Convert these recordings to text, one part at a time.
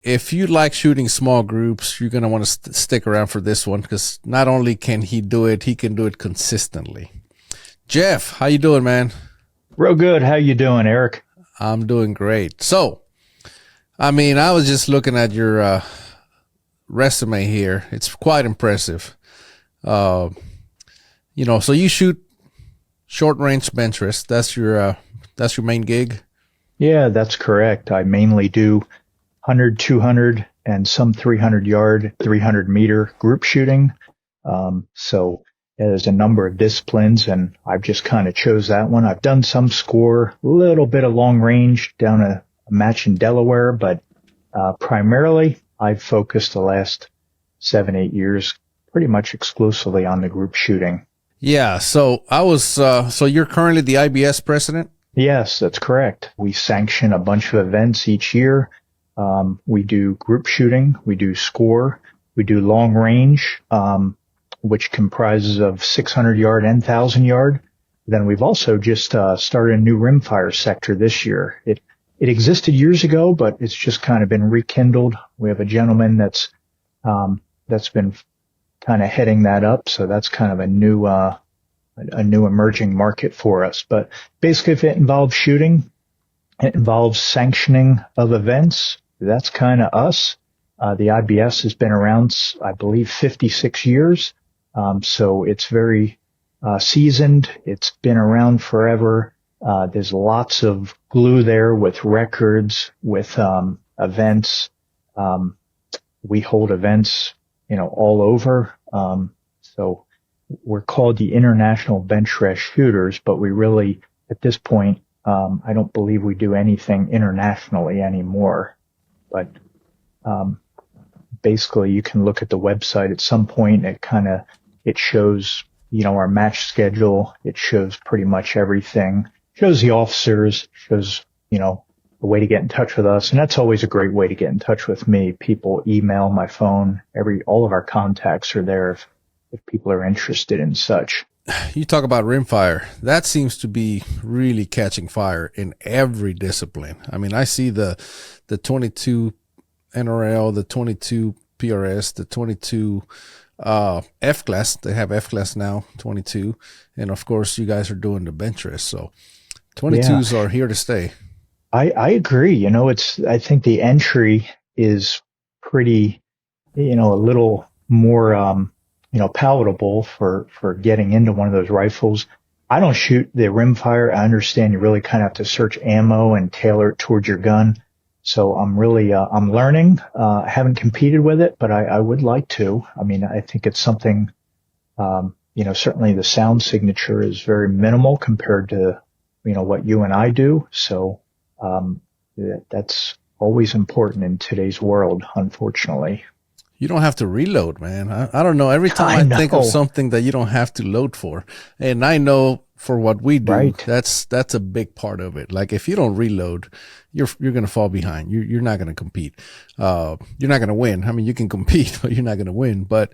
if you like shooting small groups, you're going to want to stick around for this one because not only can he do it, he can do it consistently. Jeff, how you doing, man? Real good. How you doing, Eric? I'm doing great. So, I mean, I was just looking at your resume here. It's quite impressive. So you shoot short range bench rest. That's your main gig? Yeah, that's correct. I mainly do 100, 200, and some 300 yard, 300 meter group shooting. So there's a number of disciplines, and I've just kind of chose that one. I've done some score, a little bit of long range down a match in Delaware, but primarily I've focused the last 7-8 years pretty much exclusively on the group shooting. Yeah. So so you're currently the IBS president? Yes, that's correct. We sanction a bunch of events each year. We do group shooting, we do score, we do long range, which comprises of 600 yard and 1,000 yard. Then we've also just started a new Rimfire sector this year. It existed years ago, but it's just kind of been rekindled. We have a gentleman that's been kind of heading that up, so that's kind of a new emerging market for us. But basically, if it involves shooting, it involves sanctioning of events. That's kind of us. The IBS has been around, I believe, 56 years. So it's very seasoned. It's been around forever. There's lots of glue there with records, with events. We hold events, all over. So we're called the International Bench Rest Shooters, but we really, at this point, I don't believe we do anything internationally anymore. But basically, you can look at the website at some point. It shows, our match schedule. It shows pretty much everything. Shows the officers. Shows, a way to get in touch with us, and that's always a great way to get in touch with me. People email, my phone. All of our contacts are there if people are interested in such. You talk about Rimfire. That seems to be really catching fire in every discipline. I mean, I see the 22 NRL, the 22 PRS, the 22 F class. They have F class now, 22, and of course, you guys are doing the bench rest. So 22s are here to stay. I agree. I think the entry is pretty, a little more, palatable for getting into one of those rifles. I don't shoot the Rimfire. I understand you really kind of have to search ammo and tailor it towards your gun. So I'm really, I'm learning. I haven't competed with it, but I would like to. I mean, I think it's something, certainly the sound signature is very minimal compared to, what you and I do. So, that's always important in today's world, unfortunately. You don't have to reload, man. I don't know. Every time I think of something that you don't have to load for, and I know for what we do, right, that's a big part of it. Like if you don't reload, you're going to fall behind. You're not going to compete. You're not going to win. I mean, you can compete, but you're not going to win. But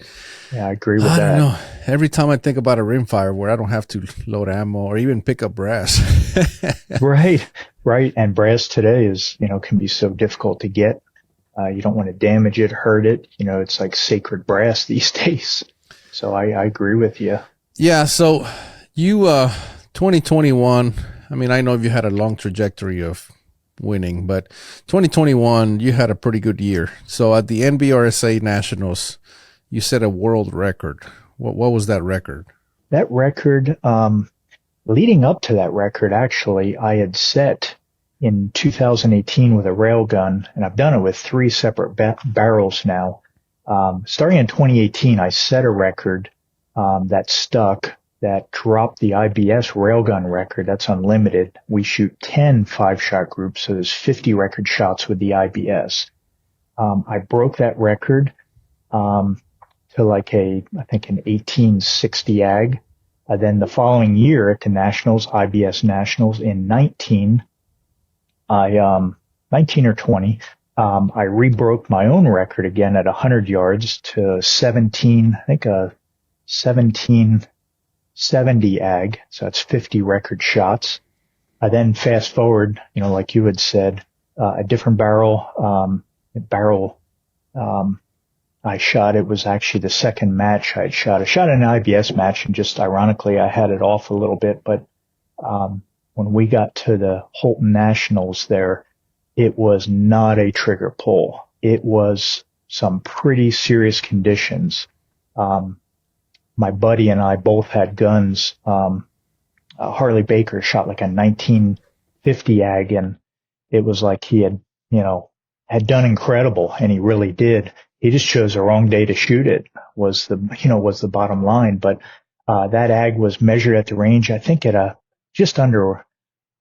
yeah, I agree with that. I don't know. Every time I think about a Rimfire where I don't have to load ammo or even pick up brass. Right. And brass today is, can be so difficult to get. You don't want to damage it, hurt it. It's like sacred brass these days. So I agree with you. Yeah. So you, 2021, I mean, I know you had a long trajectory of winning, but 2021, you had a pretty good year. So at the NBRSA Nationals, you set a world record. What was that record? That record, leading up to that record, actually, I had set in 2018 with a railgun, and I've done it with 3 separate barrels now. Starting in 2018, I set a record that stuck, that dropped the IBS railgun record. That's unlimited. We shoot 10 5-shot groups, so there's 50 record shots with the IBS. I broke that record to like I think an 1860 AG. Then the following year at the Nationals, IBS Nationals in 19 or 20, I rebroke my own record again at 100 yards to 1770 AG. So that's 50 record shots. I then fast forward, like you had said, a different barrel, barrel. I shot, it was actually the second match I shot an IBS match, and just ironically, I had it off a little bit, but, when we got to the Holton Nationals there, it was not a trigger pull. It was some pretty serious conditions. My buddy and I both had guns. Harley Baker shot like a 1950 AG, and it was like he had, had done incredible, and he really did. He just chose the wrong day to shoot it, was the bottom line. But, that AG was measured at the range, I think at just under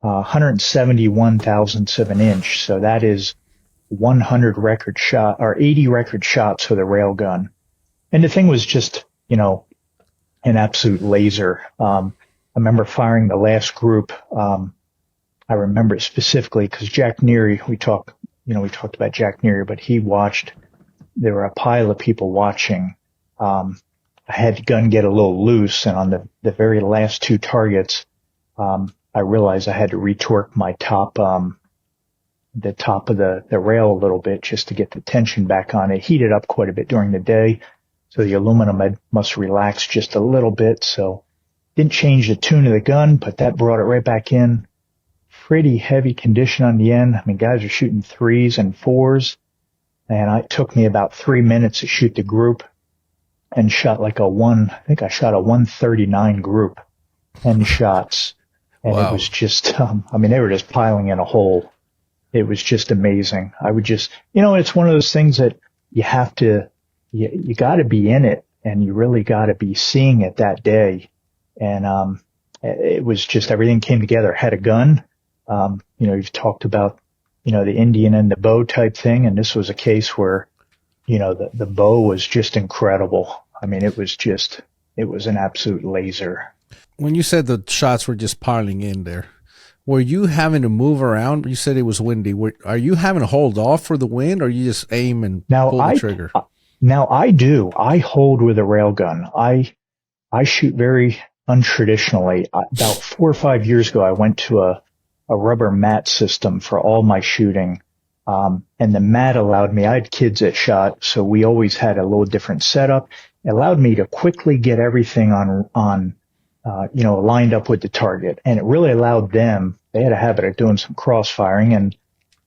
171 thousandths of an inch. So that is 100 record shot or 80 record shots with a railgun. And the thing was just, an absolute laser. I remember firing the last group. I remember it specifically because Jack Neary, we talked about Jack Neary, but he watched, there were a pile of people watching. I had the gun get a little loose, and on the very last two targets, I realized I had to retorque my top, the top of the rail a little bit just to get the tension back on. It heated up quite a bit during the day, so the aluminum must relax just a little bit. So didn't change the tune of the gun, but that brought it right back in. Pretty heavy condition on the end. I mean, guys are shooting 3s and 4s, and it took me about 3 minutes to shoot the group, and shot like I think I shot a 139 group, 10 shots. And wow. It was just, they were just piling in a hole. It was just amazing. I would just, it's one of those things that you have to, you got to be in it, and you really got to be seeing it that day. And, it was just, everything came together. Had a gun. You've talked about, the Indian and the bow type thing. And this was a case where, the bow was just incredible. I mean, it was an absolute laser. When you said the shots were just piling in there, were you having to move around? You said it was windy. Are you having to hold off for the wind, or you just aim and pull the trigger? Now I do. I hold with a railgun. I shoot very untraditionally. About 4 or 5 years ago, I went to a rubber mat system for all my shooting. And the mat allowed me, I had kids that shot, so we always had a little different setup. It allowed me to quickly get everything lined up with the target. And it really allowed them, they had a habit of doing some cross firing. And,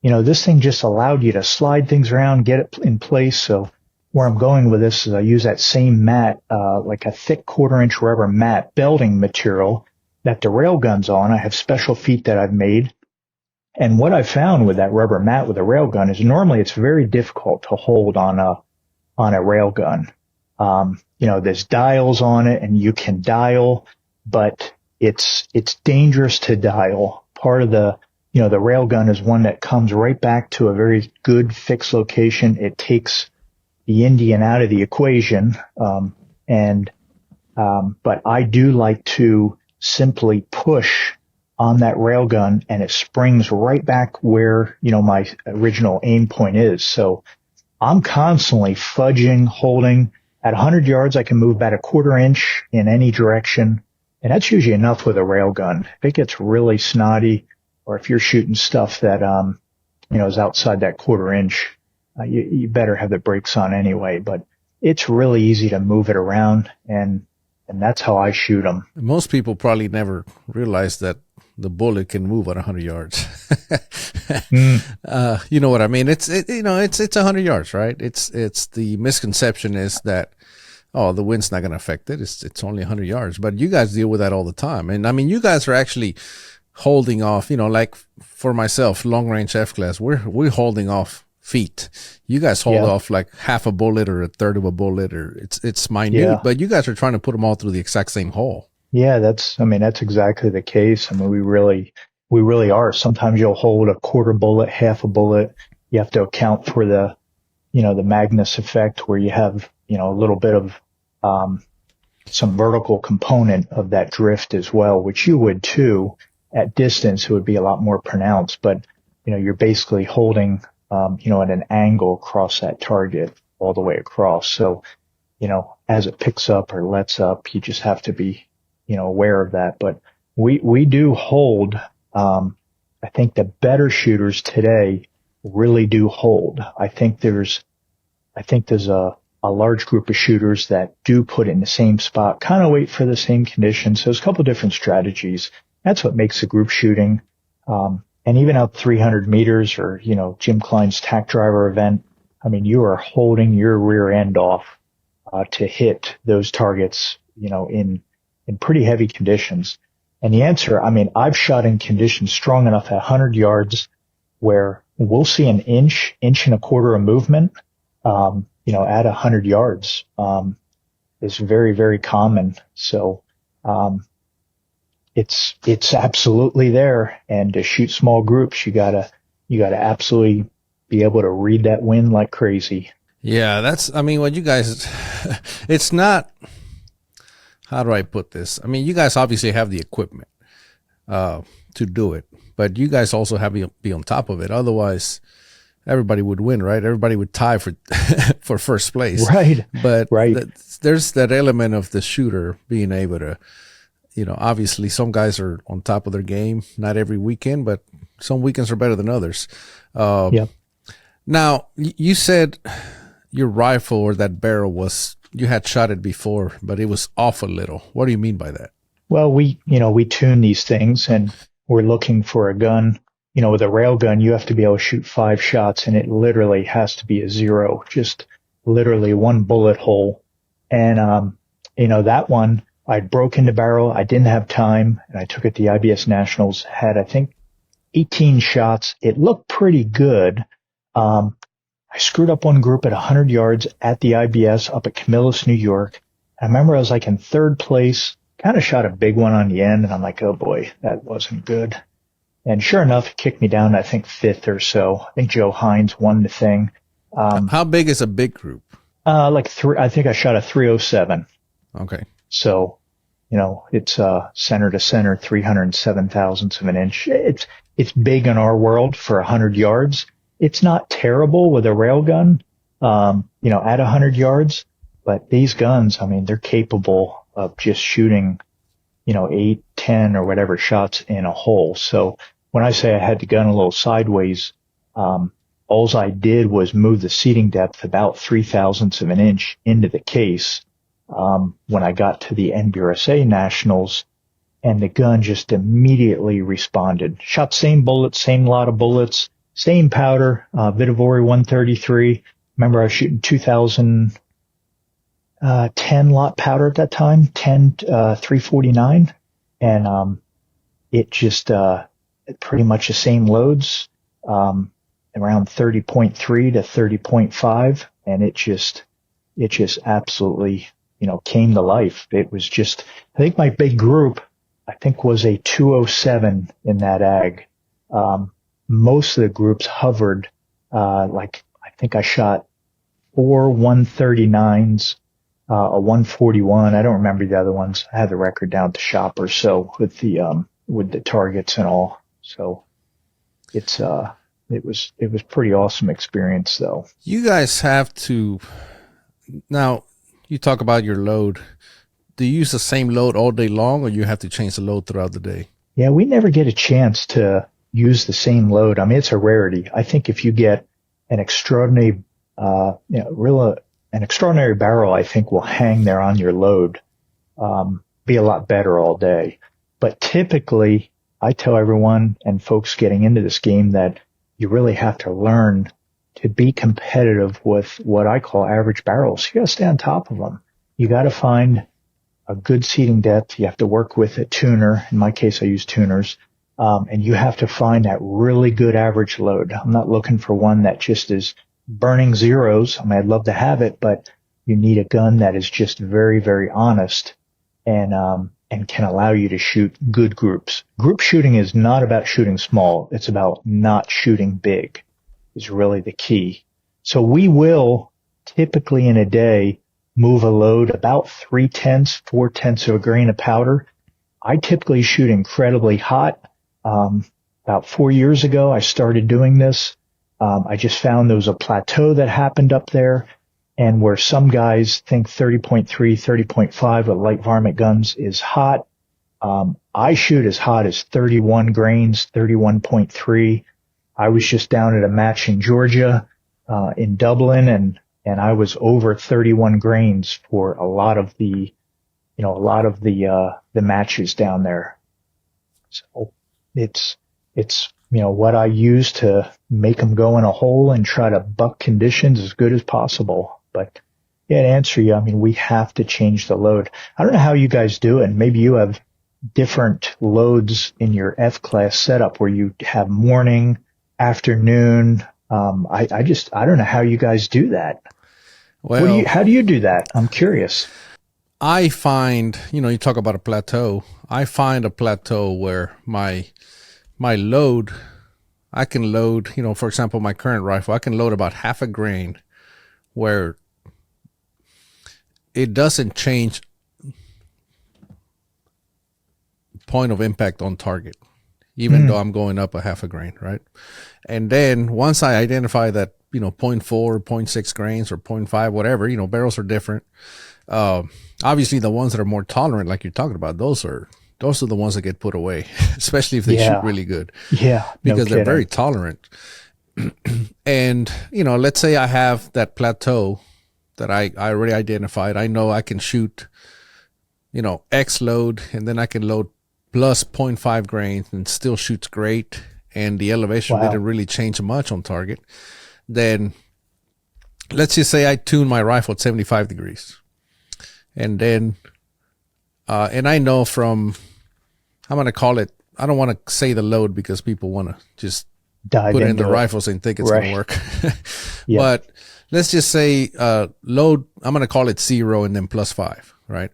this thing just allowed you to slide things around, get it in place. So where I'm going with this is I use that same mat, like a thick 1/4-inch rubber mat belting material that the railgun's on. I have special feet that I've made. And what I found with that rubber mat with a railgun is normally it's very difficult to hold on a railgun. There's dials on it, and you can dial, but it's dangerous to dial. Part of the railgun is one that comes right back to a very good fixed location. It takes the Indian out of the equation. But I do like to simply push on that railgun, and it springs right back where, my original aim point is. So I'm constantly fudging, holding. At 100 yards, I can move about a 1/4 inch in any direction. And that's usually enough with a railgun. If it gets really snotty, or if you're shooting stuff that, is outside that 1/4 inch, you better have the brakes on anyway. But it's really easy to move it around, and that's how I shoot them. Most people probably never realize that the bullet can move at 100 yards. You know what I mean? It's 100 yards, right? It's the misconception is that, the wind's not going to affect it. It's only 100 yards, but you guys deal with that all the time. And I mean, you guys are actually holding off, like for myself, long range F-class, we're holding off feet. You guys hold off like half a bullet or a third of a bullet, or it's minute, but you guys are trying to put them all through the exact same hole. Yeah, that's exactly the case. I mean, we really are. Sometimes you'll hold a 1/4 bullet, half a bullet. You have to account for the Magnus effect, where you have, a little bit of, some vertical component of that drift as well, which you would too. At distance, it would be a lot more pronounced, but, you're basically holding, at an angle across that target all the way across. So, as it picks up or lets up, you just have to be, aware of that. But we do hold, I think the better shooters today really do hold. I think there's a large group of shooters that do put it in the same spot, kind of wait for the same conditions. So there's a couple different strategies. That's what makes the group shooting. And even out 300 meters or, Jim Klein's Tack Driver event, I mean, you are holding your rear end off, to hit those targets, in pretty heavy conditions. And the answer, I mean, I've shot in conditions strong enough at 100 yards where we'll see an inch and a quarter of movement, at 100 yards, is very, very common. So, it's absolutely there. And to shoot small groups, you gotta absolutely be able to read that wind like crazy. Yeah, what you guys, it's not, how do I put this? I mean, you guys obviously have the equipment, to do it, but you guys also have to be on top of it. Otherwise, everybody would win, right? Everybody would tie for for first place. Right. But right. There's that element of the shooter being able to, obviously some guys are on top of their game, not every weekend, but some weekends are better than others. Yep. Now, you said your rifle or that barrel you had shot it before, but it was off a little. What do you mean by that? Well, we tune these things and we're looking for a gun. With a rail gun, you have to be able to shoot 5 shots and it literally has to be a 0, just literally one bullet hole. And, that one, I'd broken the barrel. I didn't have time and I took it to the IBS Nationals, had, I think, 18 shots. It looked pretty good. I screwed up one group at 100 yards at the IBS up at Camillus, New York. I remember I was like in 3rd place, kind of shot a big one on the end and I'm like, oh boy, that wasn't good. And sure enough, it kicked me down, I think 5th or so. I think Joe Hines won the thing. How big is a big group? I think I shot a 307. Okay. So, it's, center to center, 307 thousandths of an inch. It's big in our world for 100 yards. It's not terrible with a railgun, at 100 yards, but these guns, I mean, they're capable of just shooting, 8, 10 or whatever shots in a hole. So when I say I had the gun a little sideways, all I did was move the seating depth about 3 thousandths of an inch into the case, when I got to the NBRSA Nationals, and the gun just immediately responded. Shot same bullets, same lot of bullets, same powder, Vitavori 133. Remember I was shooting 2010 lot powder at that time, 349. And, it just, pretty much the same loads, around 30.3 to 30.5. And it just absolutely, came to life. It was just, I think my big group, was a 207 in that ag. Most of the groups hovered, I think I shot 4 139s, a 141. I don't remember the other ones. I had the record down to shop or so with the targets and all. So it was pretty awesome experience though. You guys have to, now you talk about your load. Do you use the same load all day long or you have to change the load throughout the day? Yeah, we never get a chance to use the same load. I mean, it's a rarity. I think if you get an extraordinary, an extraordinary barrel, I think will hang there on your load, be a lot better all day. But typically, I tell everyone and folks getting into this game that you really have to learn to be competitive with what I call average barrels. You got to stay on top of them. You got to find a good seating depth. You have to work with a tuner. In my case, I use tuners. And you have to find that really good average load. I'm not looking for one that just is burning zeros. I mean, I'd love to have it, but you need a gun that is just very, very honest and can allow you to shoot good groups. Group shooting is not about shooting small. It's about not shooting big is really the key. So we will typically in a day move a load about 3/10, 4/10 of a grain of powder. I typically shoot incredibly hot. About 4 years ago, I started doing this. I just found there was a plateau that happened up there, and where some guys think 30.3, 30.5 with light varmint guns is hot. I shoot as hot as 31 grains, 31.3. I was just down at a match in Georgia, in Dublin, and I was over 31 grains for a lot of the matches down there. So it's, what I use to make them go in a hole and try to buck conditions as good as possible. But yeah, to answer you, I mean, we have to change the load. I don't know how you guys do it. Maybe you have different loads in your F-class setup where you have morning, afternoon. I don't know how you guys do that. Well, How do you do that? I'm curious. I find, you talk about a plateau. I find a plateau where my load, I can load, for example, my current rifle, I can load about half a grain where it doesn't change point of impact on target, even though I'm going up a half a grain, right? And then once I identify that, 0.4, 0.6 grains or 0.5, whatever, barrels are different. Obviously the ones that are more tolerant, like you're talking about, those are the ones that get put away, especially if they shoot really good. Yeah. Because they're very tolerant. And, let's say I have that plateau that I already identified. I know I can shoot, X load, and then I can load plus 0.5 grains and still shoots great. And the elevation didn't really change much on target. Then let's just say I tune my rifle at 75 degrees. And then, and I know I'm going to call it, I don't want to say the load because people want to just put it in the rifles and think it's going to work. But let's just say, load, I'm going to call it 0 and then +5, right?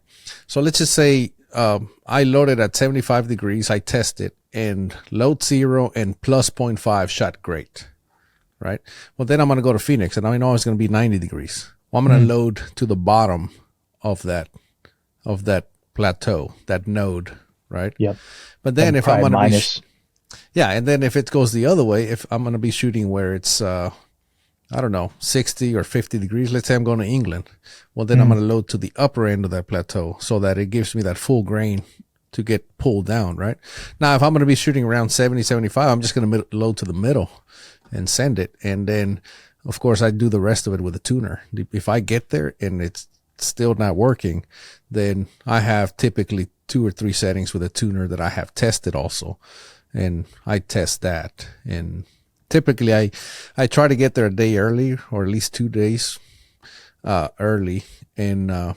So let's just say, I loaded at 75 degrees. I test it and load 0 and plus 0.5 shot great, right? Well, then I'm going to go to Phoenix and I know it's going to be 90 degrees. Well, I'm going to load to the bottom of that plateau, that node, right? Yep. But then if I'm going to be, and then if it goes the other way, if I'm going to be shooting where it's, I don't know, 60 or 50 degrees, let's say I'm going to England. Well, then I'm going to load to the upper end of that plateau so that it gives me that full grain to get pulled down, right? Now, if I'm going to be shooting around 70, 75, I'm just going to load to the middle and send it. And then, of course, I do the rest of it with a tuner. If I get there and it's still not working, then I have typically 2 or 3 settings with a tuner that I have tested also. And I test that. And typically I try to get there a day early or at least 2 days early. And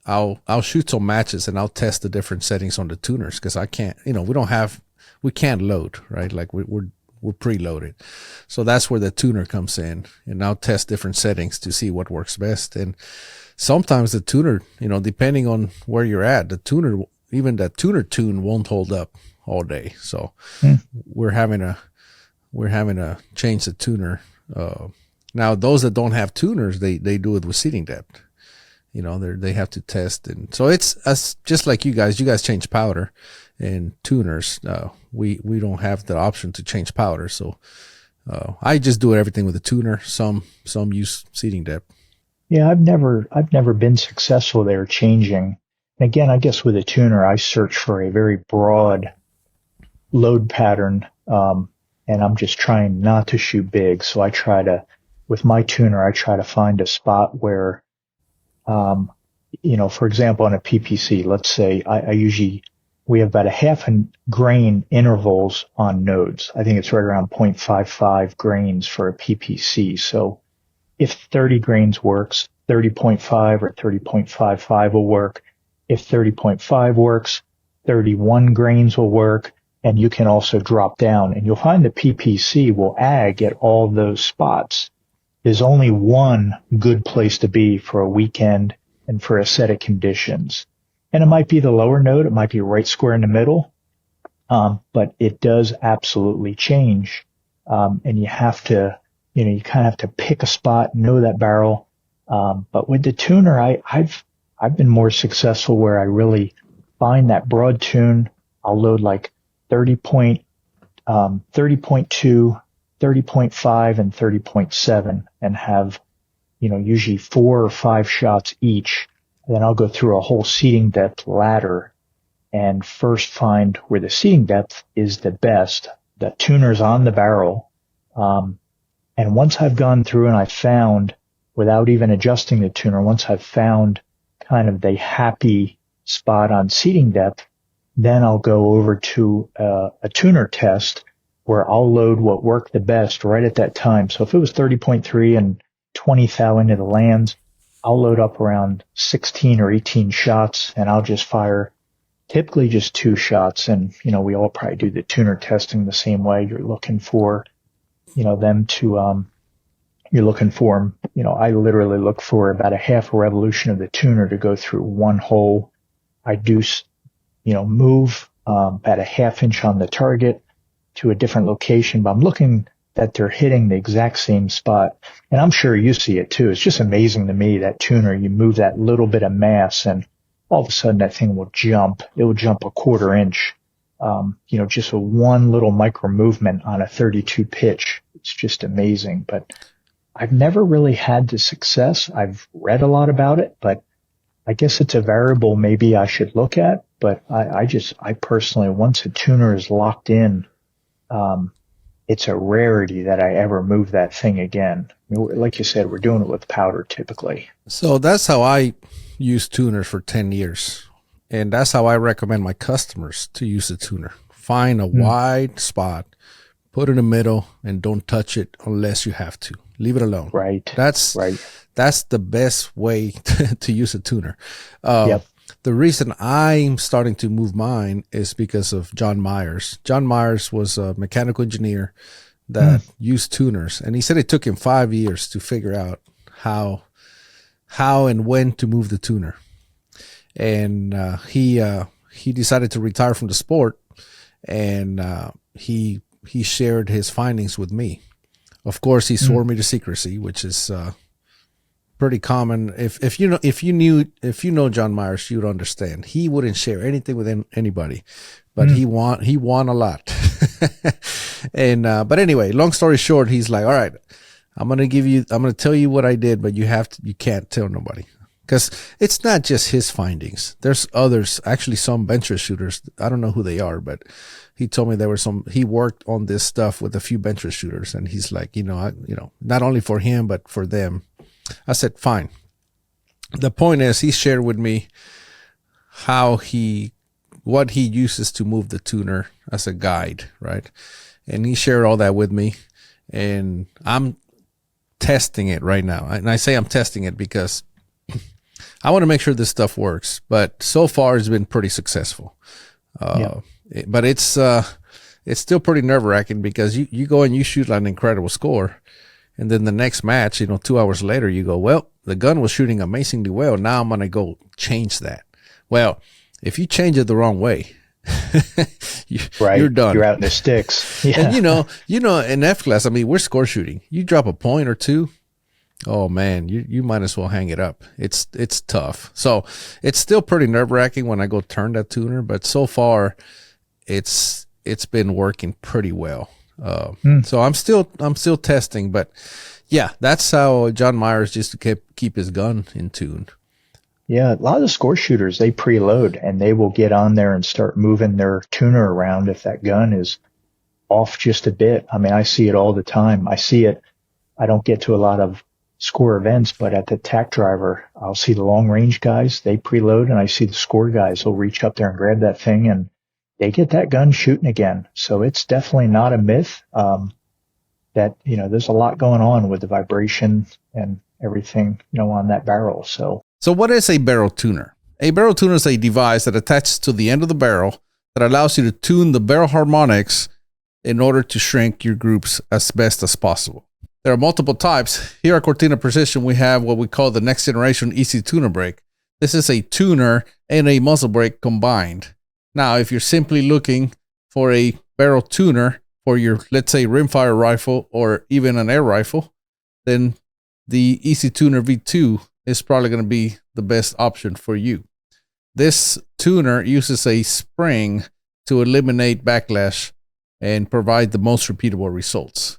I'll shoot some matches and I'll test the different settings on the tuners because I can't, we can't load, right? Like we're preloaded. So that's where the tuner comes in, and I'll test different settings to see what works best. And sometimes the tuner, depending on where you're at, the tuner, even that tuner tune won't hold up all day. So we're having to change the tuner. Now those that don't have tuners, they do it with seating depth. They have to test. And so it's just like you guys change powder and tuners. We don't have the option to change powder. So, I just do everything with a tuner. Some use seating depth. Yeah. I've never been successful there changing. And again, I guess with a tuner, I search for a very broad load pattern. And I'm just trying not to shoot big. So with my tuner, I try to find a spot where, for example, on a PPC, let's say we have about a half a grain intervals on nodes. I think it's right around 0.55 grains for a PPC. So if 30 grains works, 30.5 or 30.55 will work. If 30.5 works, 31 grains will work. And you can also drop down, and you'll find the PPC will ag at all those spots. There's only one good place to be for a weekend and for a set of conditions. And it might be the lower node. It might be right square in the middle. But it does absolutely change. And you have to, you kind of have to pick a spot, know that barrel. But with the tuner, I've been more successful where I really find that broad tune. I'll load like 30.2, 30.5 and 30.7 and have, usually 4 or 5 shots each. And then I'll go through a whole seating depth ladder and first find where the seating depth is the best. The tuner's on the barrel. And once I've gone through and I found, without even adjusting the tuner, once I've found kind of the happy spot on seating depth, then I'll go over to a tuner test where I'll load what worked the best right at that time. So if it was 30.3 and 20 thou into the lands, I'll load up around 16 or 18 shots, and I'll just fire typically just 2 shots. And, we all probably do the tuner testing the same way. You're looking for, them to, you're looking for them. I literally look for about a half a revolution of the tuner to go through one hole. I do, move about a half inch on the target to a different location, but I'm looking that they're hitting the exact same spot. And I'm sure you see it too. It's just amazing to me, that tuner, you move that little bit of mass and all of a sudden that thing will jump. It will jump a quarter inch. Just a one little micro movement on a 32 pitch. It's just amazing. But I've never really had the success. I've read a lot about it, but I guess it's a variable maybe I should look at. But I personally, once a tuner is locked in, it's a rarity that I ever move that thing again. Like you said, we're doing it with powder typically. So that's how I use tuners for 10 years. And that's how I recommend my customers to use the tuner. Find a wide spot, put it in the middle, and don't touch it unless you have to. Leave it alone. Right. That's the best way to use a tuner. Yep. The reason I'm starting to move mine is because of John Myers. John Myers was a mechanical engineer that used tuners, and he said it took him 5 years to figure out how and when to move the tuner. And he decided to retire from the sport, and he shared his findings with me. Of course, he swore me to secrecy, which is pretty common. If you know John Myers, you would understand. He wouldn't share anything with anybody, but he won a lot. And but anyway, long story short, he's like, all right, I'm gonna tell you what I did, but you can't tell nobody, because it's not just his findings. There's others, actually some bench shooters. I don't know who they are, but he told me there were he worked on this stuff with a few bench shooters, and he's like, not only for him but for them. I said, fine. The point is, he shared with me what he uses to move the tuner as a guide, right? And he shared all that with me, and I'm testing it right now. And I say I'm testing it because I want to make sure this stuff works, but so far it's been pretty successful. But it's still pretty nerve-wracking, because you go and you shoot an incredible score, and then the next match, 2 hours later, you go, well, the gun was shooting amazingly well. Now I'm going to go change that. Well, if you change it the wrong way, you're done. You're out in the sticks. Yeah. And in F-class, I mean, we're score shooting. You drop a point or two, oh man, you might as well hang it up. It's tough. So it's still pretty nerve-wracking when I go turn that tuner, but so far it's been working pretty well. So I'm still testing, but yeah, that's how John Myers used to keep his gun in tune. Yeah, a lot of the score shooters, they preload, and they will get on there and start moving their tuner around if that gun is off just a bit. I mean, I see it all the time. I see it. I don't get to a lot of score events, but at the Tack Driver, I'll see the long range guys, they preload, and I see the score guys will reach up there and grab that thing, and they get that gun shooting again. So it's definitely not a myth. That, there's a lot going on with the vibration and everything, on that barrel. So what is a barrel tuner? A barrel tuner is a device that attaches to the end of the barrel that allows you to tune the barrel harmonics in order to shrink your groups as best as possible. There are multiple types. Here at Cortina Precision, we have what we call the next generation easy tuner brake. This is a tuner and a muzzle brake combined. Now, if you're simply looking for a barrel tuner for your, let's say, rimfire rifle or even an air rifle, then the Easy Tuner V2 is probably going to be the best option for you. This tuner uses a spring to eliminate backlash and provide the most repeatable results.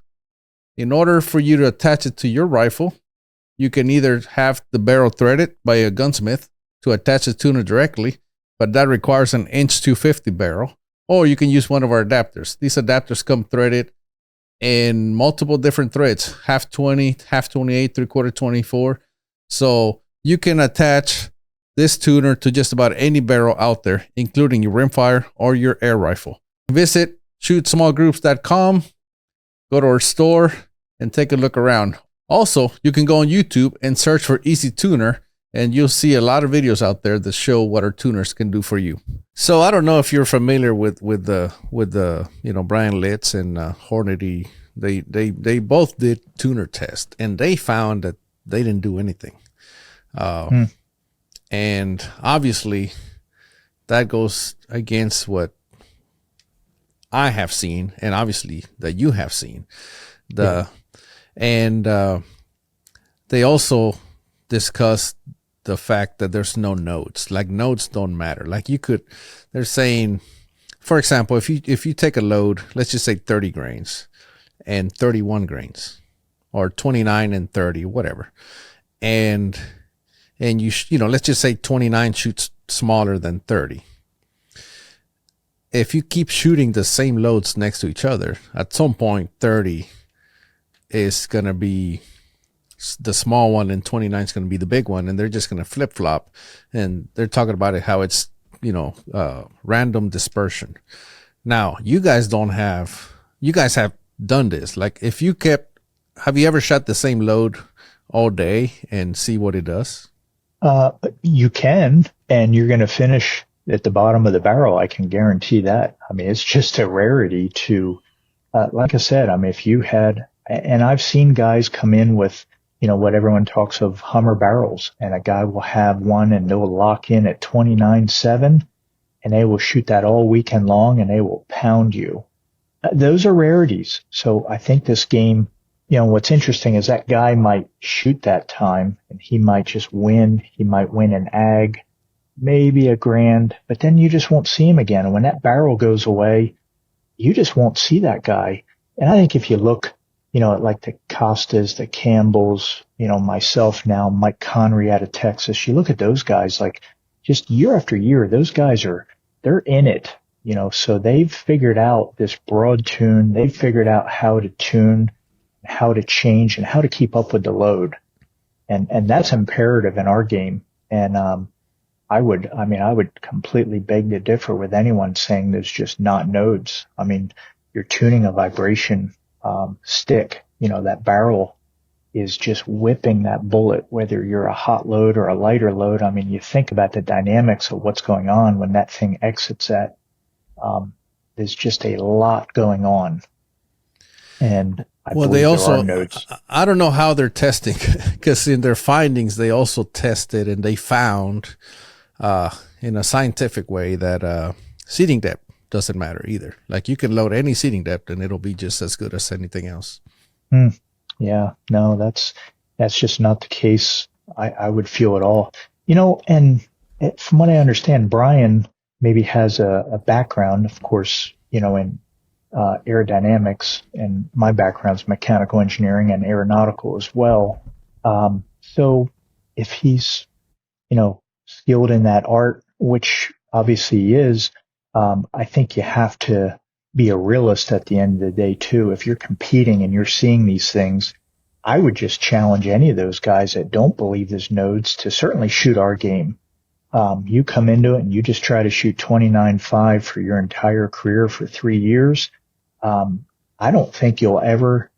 In order for you to attach it to your rifle, you can either have the barrel threaded by a gunsmith to attach the tuner directly, but that requires an inch 250 barrel, or you can use one of our adapters. These adapters come threaded in multiple different threads, half 20, half 28, 3/4 24. So you can attach this tuner to just about any barrel out there, including your rimfire or your air rifle. Visit shootsmallgroups.com, go to our store, and take a look around. Also, you can go on YouTube and search for Easy Tuner, and you'll see a lot of videos out there that show what our tuners can do for you. So I don't know if you're familiar with the Brian Litz and Hornady. They both did tuner tests, and they found that they didn't do anything. And obviously, that goes against what I have seen, and obviously that you have seen. And they also discussed the fact that there's no nodes. Like, nodes don't matter. Like, they're saying, for example, if you take a load, let's just say 30 grains and 31 grains, or 29 and 30, whatever, and let's just say 29 shoots smaller than 30. If you keep shooting the same loads next to each other, at some point 30 is going to be the small one and 29 is going to be the big one, and they're just going to flip flop. And they're talking about it, how it's, random dispersion. Now, you guys have done this. Like, have you ever shot the same load all day and see what it does? You can, and you're going to finish at the bottom of the barrel. I can guarantee that. I mean, it's just a rarity to, like I said, I mean, if you had, and I've seen guys come in with, what everyone talks of, Hummer barrels, and a guy will have one and they'll lock in at 29.7, and they will shoot that all weekend long, and they will pound you. Those are rarities. So I think this game, what's interesting is that guy might shoot that time and he might just win. He might win an ag, maybe $1,000, but then you just won't see him again. And when that barrel goes away, you just won't see that guy. And I think if you look, at like the Costas, the Campbells, myself now, Mike Connery out of Texas, you look at those guys, like, just year after year, those guys they're in it, so they've figured out this broad tune. They've figured out how to tune, how to change, and how to keep up with the load. And that's imperative in our game. And, I would completely beg to differ with anyone saying there's just not nodes. I mean, you're tuning a vibration, stick, that barrel is just whipping that bullet, whether you're a hot load or a lighter load. I mean, you think about the dynamics of what's going on when that thing exits that. There's just a lot going on. And they also, I don't know how they're testing, because in their findings, they also tested and they found, in a scientific way, that seating depth doesn't matter either. Like, you can load any seating depth and it'll be just as good as anything else. Yeah, no, that's just not the case. I would feel at all, and from what I understand, Brian maybe has a background, of course, in aerodynamics, and my background's mechanical engineering and aeronautical as well. So if he's, skilled in that art, which obviously he is, I think you have to be a realist at the end of the day too. If you're competing and you're seeing these things, I would just challenge any of those guys that don't believe there's nodes to certainly shoot our game. You come into it and you just try to shoot 29.5 for your entire career for 3 years. I don't think you'll ever,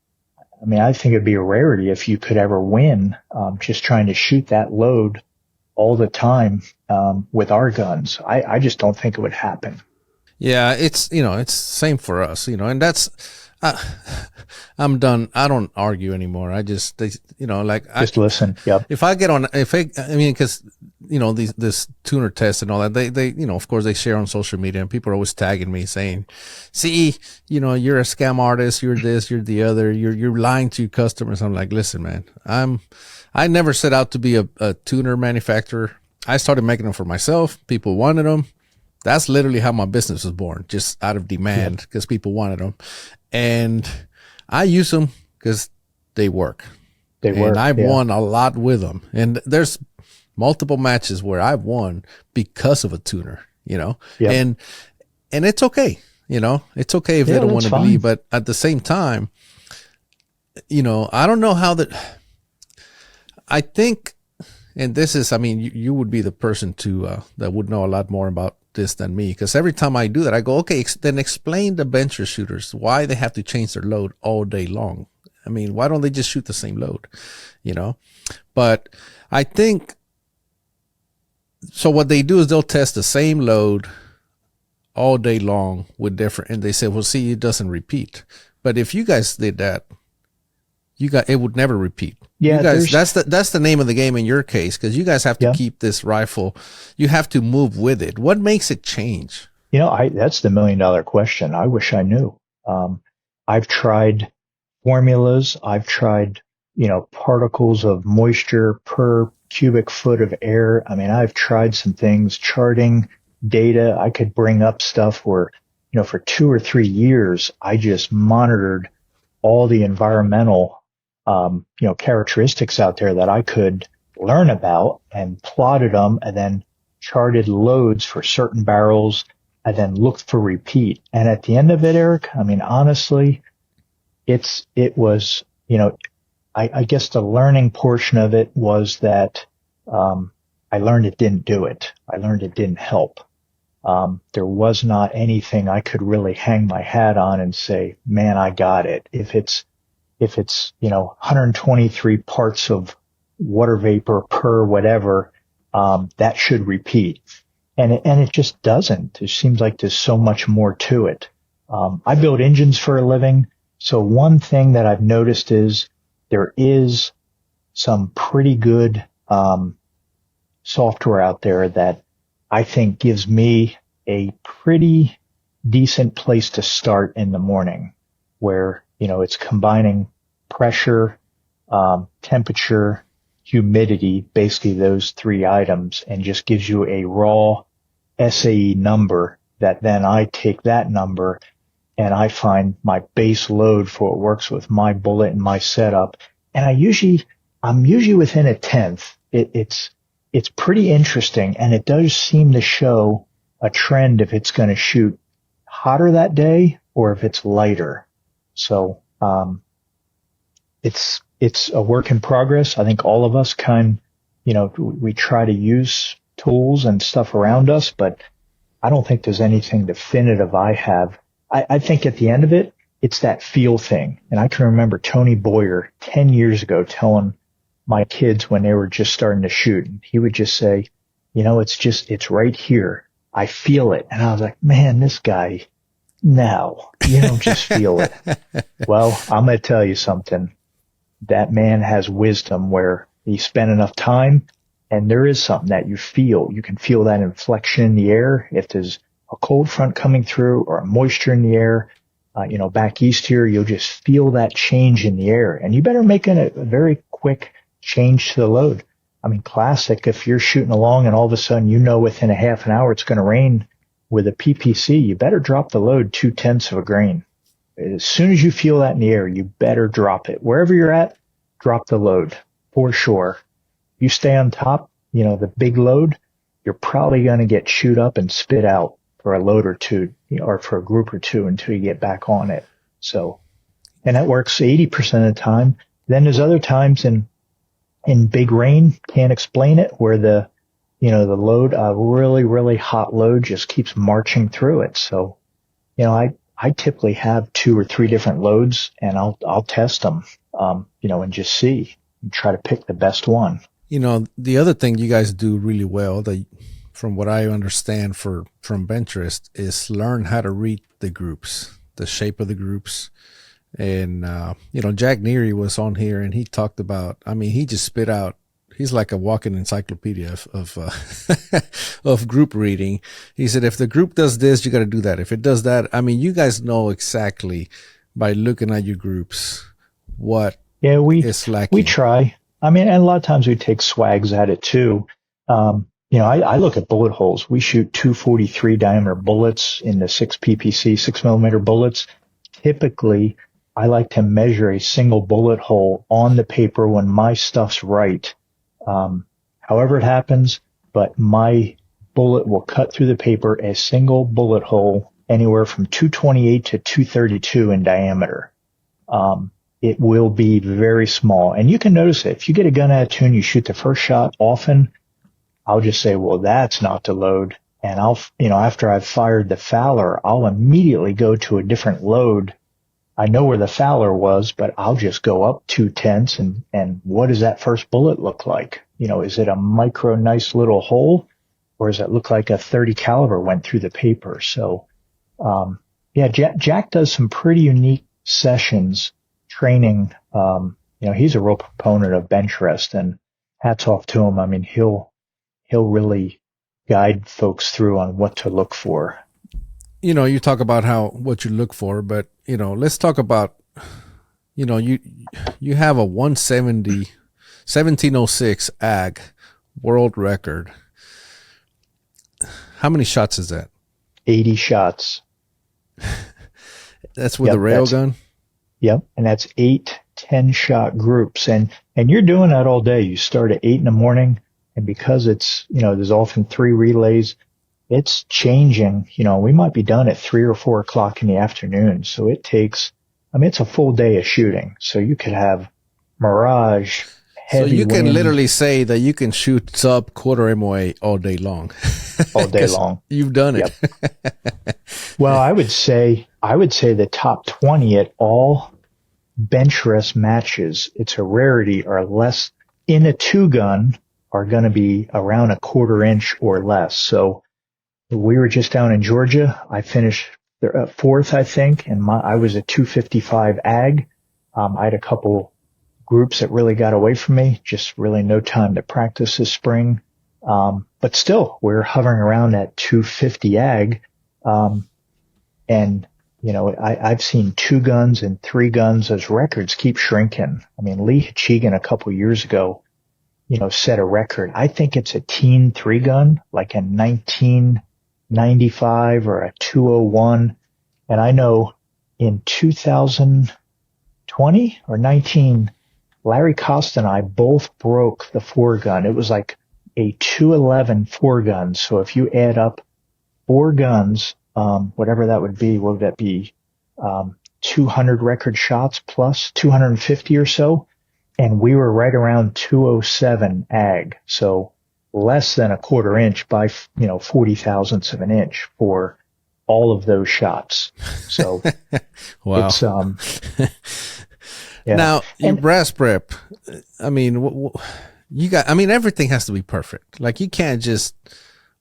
I think it'd be a rarity if you could ever win, just trying to shoot that load all the time, with our guns. I just don't think it would happen. Yeah, it's, it's same for us, and that's, I'm done. I don't argue anymore. I just, just listen. Yep. If I get on, because, this tuner test and all that, they, of course they share on social media, and people are always tagging me saying, see, you're a scam artist. You're this, you're the other, you're lying to your customers. I'm like, listen, man, I never set out to be a tuner manufacturer. I started making them for myself. People wanted them. That's literally how my business was born, just out of demand, because people wanted them. And I use them because they work. And I've won a lot with them. And there's multiple matches where I've won because of a tuner, and it's okay. It's okay if they don't want to believe, but at the same time, I don't know how that. I think, and this is, I mean, you would be the person to that would know a lot more about this than me, because every time I do that, I go, okay, then explain the bencher shooters why they have to change their load all day long. I mean, why don't they just shoot the same load? But I think so. What they do is they'll test the same load all day long with different, and they say, well, see, it doesn't repeat. But if you guys did that, it would never repeat. Yeah, you guys, that's the name of the game in your case, because you guys have to keep this rifle. You have to move with it. What makes it change? That's the $1 million question. I wish I knew. I've tried formulas. I've tried, particles of moisture per cubic foot of air. I mean, I've tried some things, charting data. I could bring up stuff where, for 2 or 3 years, I just monitored all the environmental characteristics out there that I could learn about, and plotted them, and then charted loads for certain barrels, and then looked for repeat. And at the end of it, Eric, I mean, honestly, it was, I guess the learning portion of it was that, I learned it didn't do it. I learned it didn't help. There was not anything I could really hang my hat on and say, man, I got it. If it's, 123 parts of water vapor per whatever, that should repeat. And it just doesn't. It seems like there's so much more to it. I build engines for a living. So one thing that I've noticed is there is some pretty good, software out there that I think gives me a pretty decent place to start in the morning, where, it's combining pressure, temperature, humidity, basically those 3 items, and just gives you a raw SAE number that then I take that number and I find my base load for what works with my bullet and my setup. And I'm usually within a tenth. It's pretty interesting, and it does seem to show a trend if it's going to shoot hotter that day or if it's lighter. So, it's a work in progress. I think all of us we try to use tools and stuff around us, but I don't think there's anything definitive I have. I think at the end of it, it's that feel thing. And I can remember Tony Boyer 10 years ago telling my kids when they were just starting to shoot, he would just say, it's right here. I feel it. And I was like, man, this guy, no, you don't just feel it. Well, I'm going to tell you something. That man has wisdom where he spent enough time, and there is something that you feel. You can feel that inflection in the air. If there's a cold front coming through or a moisture in the air, back east here, you'll just feel that change in the air. And you better make a very quick change to the load. I mean, classic, if you're shooting along and all of a sudden, within a half an hour it's going to rain with a PPC, you better drop the load 0.2 of a grain. As soon as you feel that in the air, you better drop it. Wherever you're at, drop the load for sure. You stay on top, the big load, you're probably going to get chewed up and spit out for a load or two, or for a group or two until you get back on it. So, and that works 80% of the time. Then there's other times in big rain, can't explain it, where the load, a really, really hot load just keeps marching through it. So, I typically have 2 or 3 different loads, and I'll test them, and just see and try to pick the best one. The other thing you guys do really well, from what I understand from Benchrist, is learn how to read the groups, the shape of the groups. And, Jack Neary was on here, and he talked about, he just spit out, he's like a walking encyclopedia of group reading. He said, if the group does this, you got to do that. If it does that, you guys know exactly by looking at your groups what is lacking. We try. And a lot of times we take swags at it too. I look at bullet holes. We shoot 243 diameter bullets in the 6 PPC, 6mm bullets. Typically, I like to measure a single bullet hole on the paper when my stuff's right. However it happens, but my bullet will cut through the paper a single bullet hole anywhere from 228 to 232 in diameter. it will be very small. And you can notice it. If you get a gun out of tune, you shoot the first shot often, I'll just say, well, that's not the load. And after I've fired the Fowler, I'll immediately go to a different load. I know where the Fowler was, but I'll just go up 2/10 and what does that first bullet look like? Is it a micro nice little hole, or does it look like a 30 caliber went through the paper? So, Jack does some pretty unique sessions training. He's a real proponent of bench rest, and hats off to him. I mean, he'll really guide folks through on what to look for. You talk about what you look for, but let's talk about, you have a 1706 AG world record. How many shots is that? 80 shots. That's with a railgun? Yep. And that's 8-10 shot groups. And you're doing that all day. You start at 8 in the morning. And because it's, there's often 3 relays, it's changing. We might be done at 3 or 4 o'clock in the afternoon. So it takes, it's a full day of shooting. So you could have mirage, heavy So you can wind, literally say that you can shoot sub quarter MOA all day long. all day long. You've done it. Yep. Well, I would say the top 20 at all bench rest matches, it's a rarity, are less in a 2-gun, are going to be around a 1/4 inch or less. So we were just down in Georgia. I finished 4th, I think, and I was a 255 AG. I had a couple groups that really got away from me, just really no time to practice this spring. But still, we're hovering around at 250 AG. I've seen 2 guns and 3 guns. Those records keep shrinking. I mean, Lee Hachigan a couple years ago, set a record. I think it's a teen 3-gun, like a 1995 or a 201. And I know in 2020 or 19, Larry Costa and I both broke the 4-gun. It was like a 211 4-gun. So if you add up 4 guns, whatever that would be, what would that be? 200 record shots plus 250 or so. And we were right around 207 AG. So less than a 1/4 inch by, 40 thousandths of an inch for all of those shots. So wow. It's, yeah. Now, your brass prep, everything has to be perfect. Like you can't just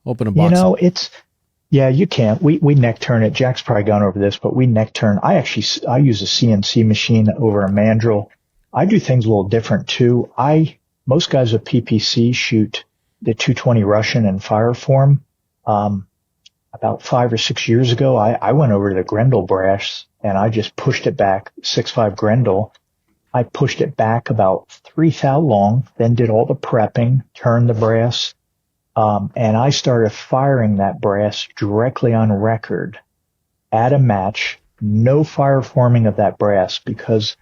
open a box. You can't. We neck turn it. Jack's probably gone over this, but we neck turn. I use a CNC machine over a mandrel. I do things a little different too. Most guys with PPC shoot the 220 Russian and fire form. About 5 or 6 years ago, I went over to the Grendel brass and I just pushed it back, 6.5 Grendel. I pushed it back about 3 thou long, then did all the prepping, turned the brass, and I started firing that brass directly on record at a match, no fire forming of that brass, because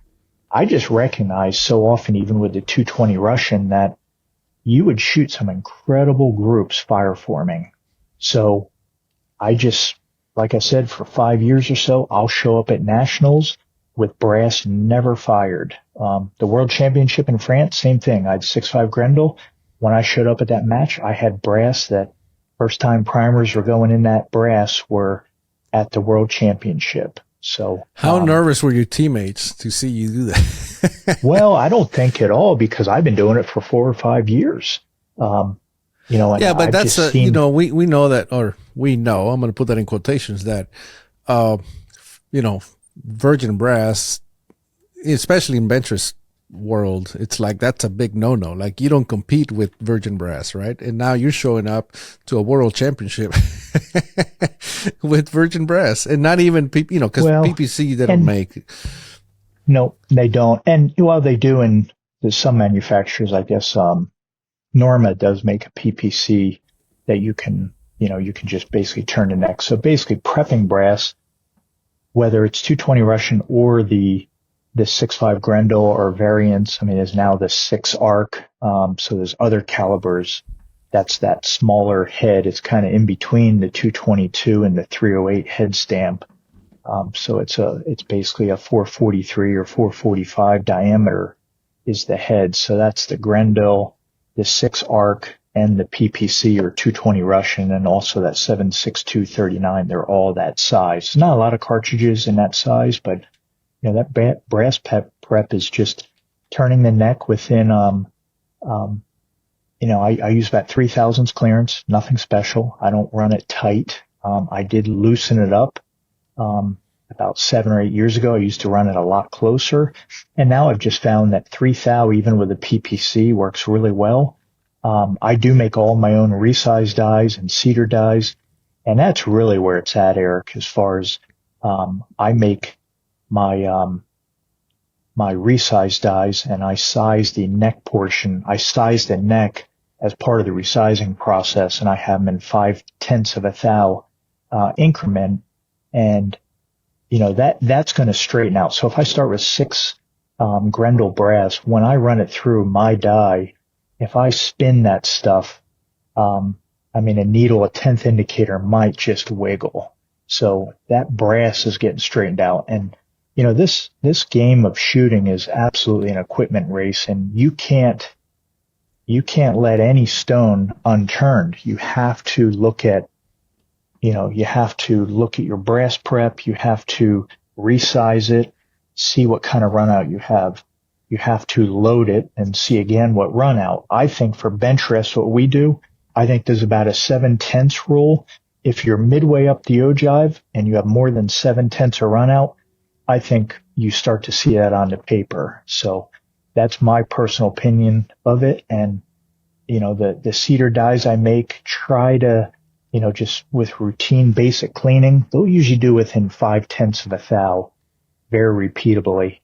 I just recognized so often, even with the 220 Russian, that you would shoot some incredible groups fire forming. So I just, like I said, for 5 years or so, I'll show up at nationals with brass never fired. The World Championship in France, same thing. I had 6.5 Grendel. When I showed up at that match, I had brass that first time primers were going in that brass were at the World Championship. So how nervous were your teammates to see you do that? Well, I don't think at all, because I've been doing it for 4 or 5 years. But that's we know that, or we know, I'm going to put that in quotations, that, virgin brass, especially in benchers world, it's like that's a big no-no. Like you don't compete with virgin brass, right? And now you're showing up to a world championship with virgin brass, and not even because PPC they don't make. No, they don't. And while they do, and there's some manufacturers, I guess, Norma does make a PPC that you can just basically turn the neck. So basically prepping brass, whether it's 220 Russian or the 6.5 Grendel or variants, there's now the 6 arc. So there's other calibers. That's that smaller head. It's kind of in between the 222 and the 308 head stamp. So it's basically a 443 or 445 diameter is the head. So that's the Grendel, the 6 arc, and the PPC or 220 Russian, and also that 7.6239. They're all that size. Not a lot of cartridges in that size, but that brass prep is just turning the neck within, I use about 3 thousandths clearance, nothing special. I don't run it tight. I did loosen it up. About 7 or 8 years ago, I used to run it a lot closer. And now I've just found that 3 thou, even with a PPC, works really well. I do make all my own resize dies and cedar dies. And that's really where it's at, Eric, as far as, I make my resize dies, and I size the neck portion. I size the neck as part of the resizing process, and I have them in 0.5 of a thou increment, and that's going to straighten out. So if I start with 6 Grendel brass, when I run it through my die, if I spin that stuff, a needle, a 10th indicator might just wiggle. So that brass is getting straightened out. And this game of shooting is absolutely an equipment race, and you can't let any stone unturned. You have to look at your brass prep. You have to resize it, see what kind of run out you have. You have to load it and see again what run out. I think for bench rest, what we do, I think there's about a 7/10 rule. If you're midway up the ogive and you have more than 7/10 of run out, I think you start to see that on the paper. So that's my personal opinion of it. And, the cedar dies I make, try to, just with routine basic cleaning, they'll usually do within 0.5 of a thou very repeatably.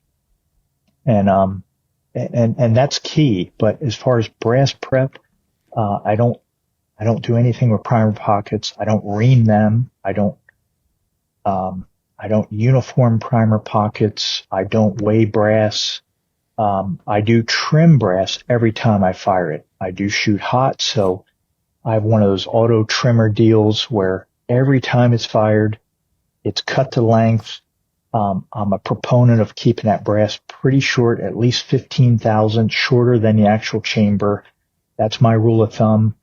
And that's key. But as far as brass prep, I don't do anything with primer pockets. I don't ream them. I don't uniform primer pockets. I don't weigh brass. I do trim brass every time I fire it. I do shoot hot, so I have one of those auto trimmer deals where every time it's fired, it's cut to length. I'm a proponent of keeping that brass pretty short, at least 15 thousandths shorter than the actual chamber. That's my rule of thumb.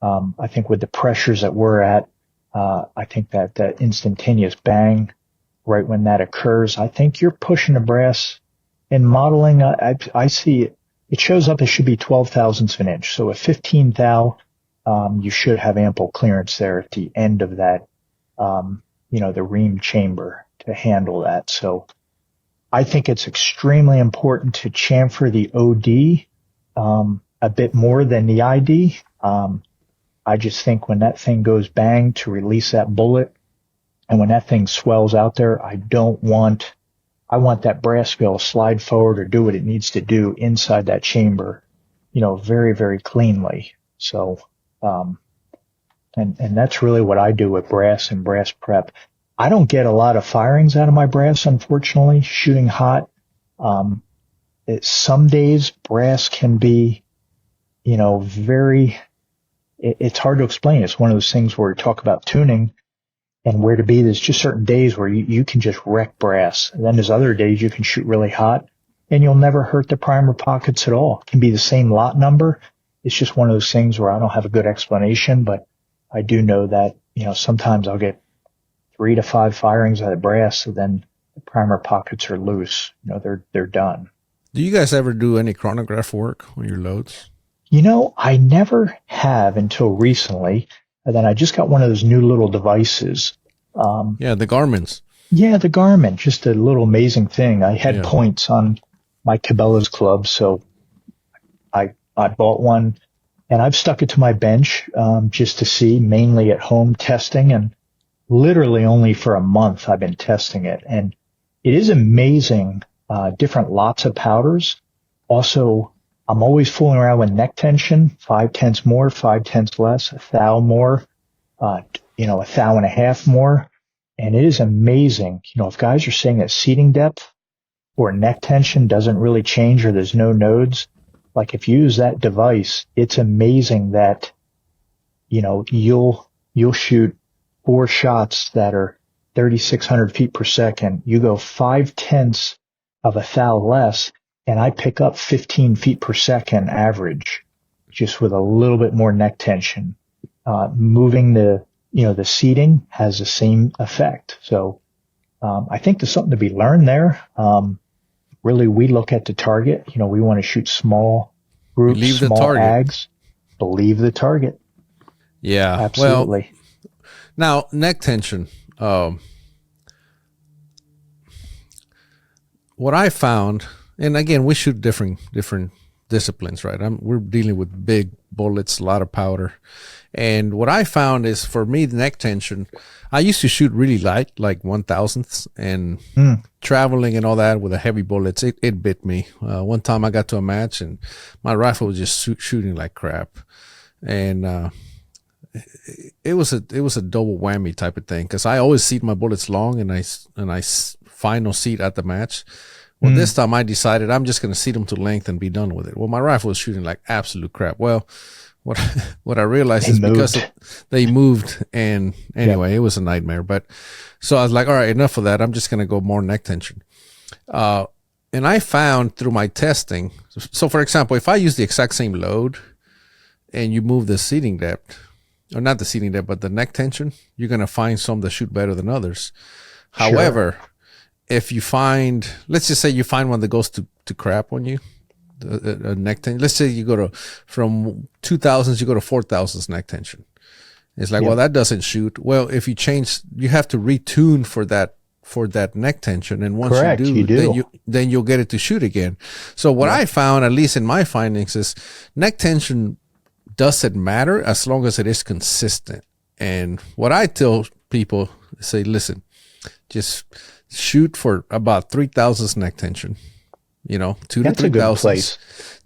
I think with the pressures that we're at, I think that instantaneous bang right when that occurs, I think you're pushing the brass. In modeling, I see it shows up, it should be 12 thousandths of an inch. So at 15 thou, you should have ample clearance there at the end of that, the ream chamber to handle that. So I think it's extremely important to chamfer the OD, a bit more than the ID. I just think when that thing goes bang to release that bullet, and when that thing swells out there, I want that brass to be able to slide forward or do what it needs to do inside that chamber, very, very cleanly. So, and that's really what I do with brass and brass prep. I don't get a lot of firings out of my brass, unfortunately, shooting hot. Some days brass can be, it's hard to explain. It's one of those things where we talk about tuning and where to be. There's just certain days where you can just wreck brass. And then there's other days you can shoot really hot and you'll never hurt the primer pockets at all. It can be the same lot number. It's just one of those things where I don't have a good explanation, but I do know that, sometimes I'll get 3 to 5 firings out of brass, and then the primer pockets are loose. They're done. Do you guys ever do any chronograph work on your loads? I never have until recently. And then I just got one of those new little devices. The Garmin's. Yeah, the Garmin, just a little amazing thing. I had points on my Cabela's club, so I bought one, and I've stuck it to my bench just to see, mainly at home testing, and literally only for a month I've been testing it. And it is amazing, different lots of powders. Also, I'm always fooling around with neck tension, 0.5 more, 0.5 less, a thou more, a thou and a half more. And it is amazing. If guys are saying that seating depth or neck tension doesn't really change or there's no nodes, like if you use that device, it's amazing that, you'll shoot 4 shots that 3,600 feet per second. You go 5/10 of a thou less, and I pick up 15 feet per second average, just with a little bit more neck tension. Moving the seating has the same effect. So, I think there's something to be learned there. Really, we look at the target. We want to shoot small groups, small ags. Believe the target. Yeah, absolutely. Well, now neck tension. What I found, and again, we shoot different disciplines, right? We're dealing with big bullets, a lot of powder. And what I found is, for me, the neck tension, I used to shoot really light, like 1,000ths, and traveling and all that with the heavy bullets, it bit me. One time I got to a match and my rifle was just shooting like crap. And it was a double whammy type of thing, because I always seat my bullets long, and I final seat at the match. Well, this time I decided I'm just going to seat them to length and be done with it. Well, my rifle was shooting like absolute crap. Well, what I realized is because they moved, and anyway, It was a nightmare. But so I was like, all right, enough of that. I'm just going to go more neck tension. And I found through my testing. So for example, if I use the exact same load and you move the seating depth, or not the seating depth, but the neck tension, you're going to find some that shoot better than others. Sure. However, if you find, let's just say you find one that goes to crap on you, a neck tension. Let's say you go from 2,000s, you go to 4,000s neck tension. It's like, well, that doesn't shoot. Well, if you change, you have to retune for that neck tension. And once you do. Then you'll get it to shoot again. So what I found, at least in my findings, is neck tension doesn't matter as long as it is consistent. And what I tell people, say, listen, just shoot for about 3,000s neck tension. 2 to 3,000,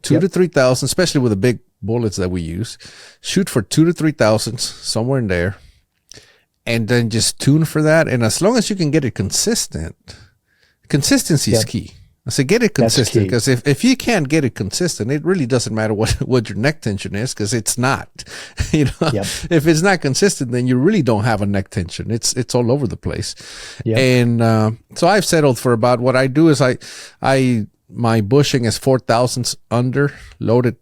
2 to 3,000, especially with the big bullets that we use. Shoot for 2 to 3,000, somewhere in there, and then just tune for that. And as long as you can get it consistent, consistency is key. I say get it consistent, because if you can't get it consistent, it really doesn't matter what your neck tension is, because it's not. If it's not consistent, then you really don't have a neck tension. It's all over the place. And so I've settled for about, what I do is my bushing is 4,000ths under loaded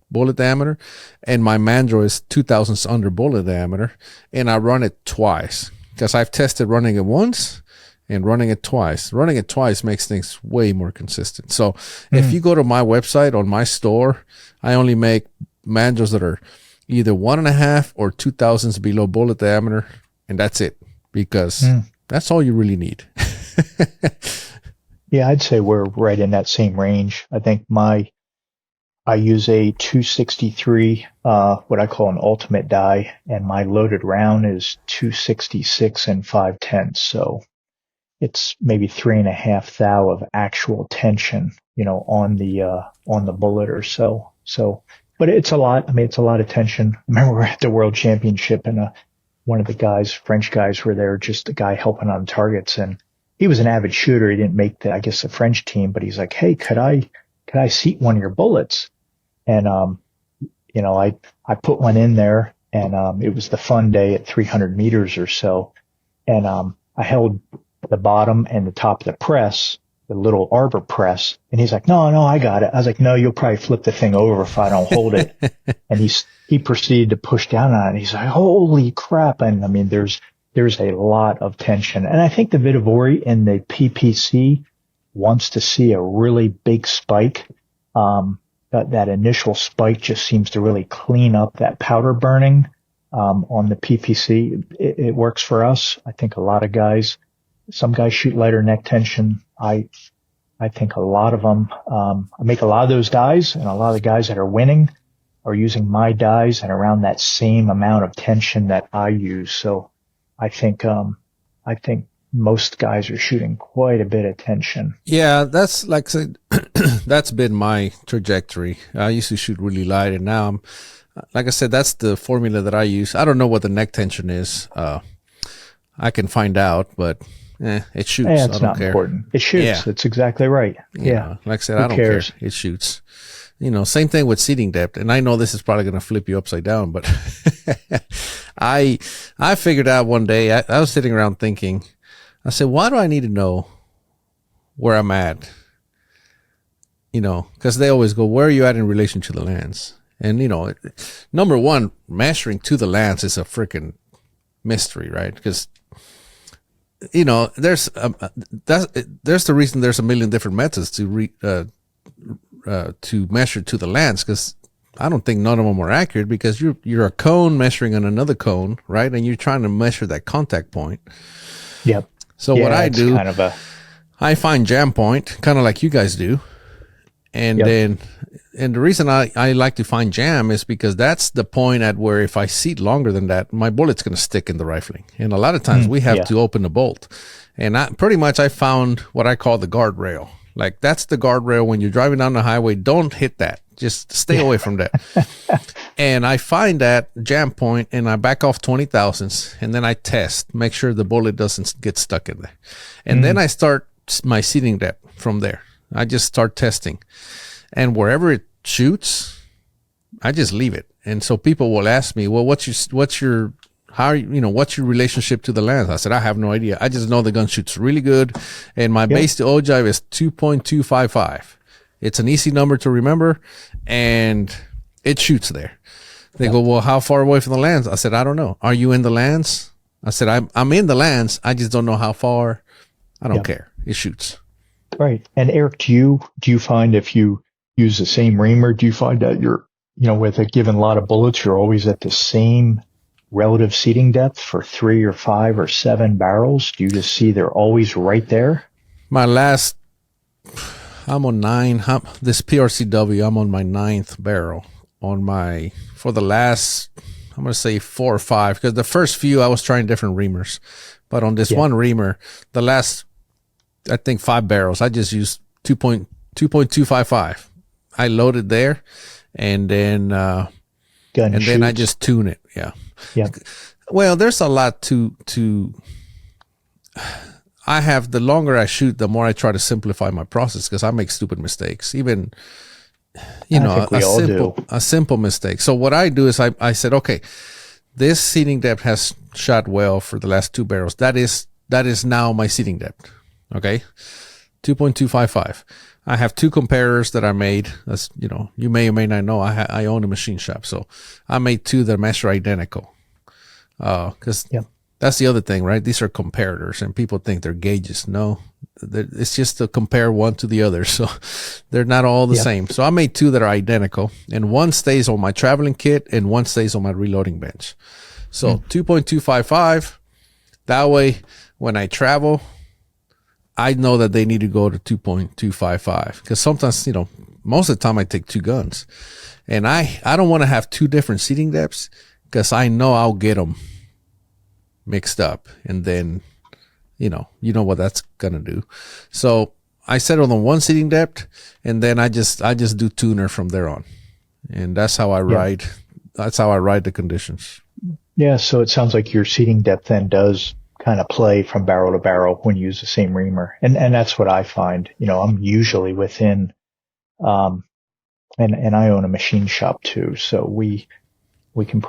bullet diameter, and my mandrel is 2,000ths under bullet diameter, and I run it twice, because I've tested running it once and running it twice. Running it twice makes things way more consistent. So if you go to my website, on my store, I only make mandrels that are either 1.5 or 2,000ths below bullet diameter, and that's it, because that's all you really need. Yeah, I'd say we're right in that same range. I think I use a 263, what I call an ultimate die, and my loaded round is 266 and 5/10. So it's maybe 3.5 thou of actual tension, on the bullet or so. So, but it's a lot. I mean, it's a lot of tension. I remember we were at the World Championship, and one of the guys, French guys, were there, just a guy helping on targets, and he was an avid shooter. He didn't make the French team, but he's like, hey, could I seat one of your bullets? And, I put one in there, and, it was the fun day at 300 meters or so. And, I held the bottom and the top of the press, the little arbor press. And he's like, no, I got it. I was like, no, you'll probably flip the thing over if I don't hold it. And he proceeded to push down on it. He's like, holy crap. And I mean, there's a lot of tension. And I think the Vitavori in the PPC wants to see a really big spike. That initial spike just seems to really clean up that powder burning, on the PPC. It works for us. I think a lot of guys, some guys shoot lighter neck tension. I think a lot of them, I make a lot of those dies, and a lot of the guys that are winning are using my dies and around that same amount of tension that I use. So I think most guys are shooting quite a bit of tension. Yeah, that's like I said, that's been my trajectory. I used to shoot really light, and now I'm, like I said, that's the formula that I use. I don't know what the neck tension is. I can find out, but it shoots. Yeah, it's not important. It shoots. Yeah. That's exactly right. Yeah. Like I said, I don't care. It shoots. Same thing with seating depth. And I know this is probably going to flip you upside down, but I figured out one day, I was sitting around thinking, I said, why do I need to know where I'm at? You know, because they always go, where are you at in relation to the lens? And, you know, number one, measuring to the lens is a freaking mystery, right? Because, you know, there's the reason there's a million different methods to measure to the lens, because I don't think none of them are accurate, because you're a cone measuring on another cone, right? And you're trying to measure that contact point. Yep. So what I do, I find jam point, kind of like you guys do. And then, and the reason I like to find jam is because that's the point at where if I seat longer than that, my bullet's going to stick in the rifling. And a lot of times we have to open the bolt. And I found what I call the guardrail. Like, that's the guardrail when you're driving down the highway. Don't hit that. Just stay away from that. And I find that jam point, and I back off 20 thousandths, and then I test, make sure the bullet doesn't get stuck in there. And then I start my seating depth from there. I just start testing, and wherever it shoots, I just leave it. And so people will ask me, well, what's your relationship to the lens? I said, I have no idea. I just know the gun shoots really good, and my base to ogive is 2.255. It's an easy number to remember, and it shoots there. They go, well, how far away from the lens? I said, I don't know. Are you in the lens? I said, I'm in the lens. I just don't know how far. I don't care. It shoots. Right. And Eric, do you find if you use the same reamer, do you find that you're, you know, with a given lot of bullets, you're always at the same relative seating depth for 3 or 5 or 7 barrels? Do you just see they're always right there? I'm on 9. This PRCW, I'm on my 9th barrel for the last, I'm going to say 4 or 5, because the first few I was trying different reamers. But on this one reamer, the last, I think 5 barrels, I just used 2.255. I loaded there, and then then I just tune it. Yeah. Well, there's a lot to. I have, the longer I shoot, the more I try to simplify my process, because I make stupid mistakes. Even, you know, a simple mistake. So what I do is I said, okay, this seating depth has shot well for the last 2 barrels. That is now my seating depth. Okay, 2.255. I have 2 comparators that I made. That's, you know, you may or may not know, I own a machine shop, so I made 2 that measure identical. Because that's the other thing, right? These are comparators, and people think they're gauges. No, it's just to compare one to the other. So they're not all the same. So I made 2 that are identical, and one stays on my traveling kit and one stays on my reloading bench. So 2.255. That way, when I travel, I know that they need to go to 2.255, because sometimes, you know, most of the time I take 2 guns, and I don't want to have 2 different seating depths, because I know I'll get them mixed up, and then, you know what that's going to do. So I settled on one seating depth, and then I just do tuner from there on. And that's how I ride. That's how I ride the conditions. Yeah. So it sounds like your seating depth then does kind of play from barrel to barrel when you use the same reamer. And that's what I find. You know, I'm usually within, and I own a machine shop too. So we can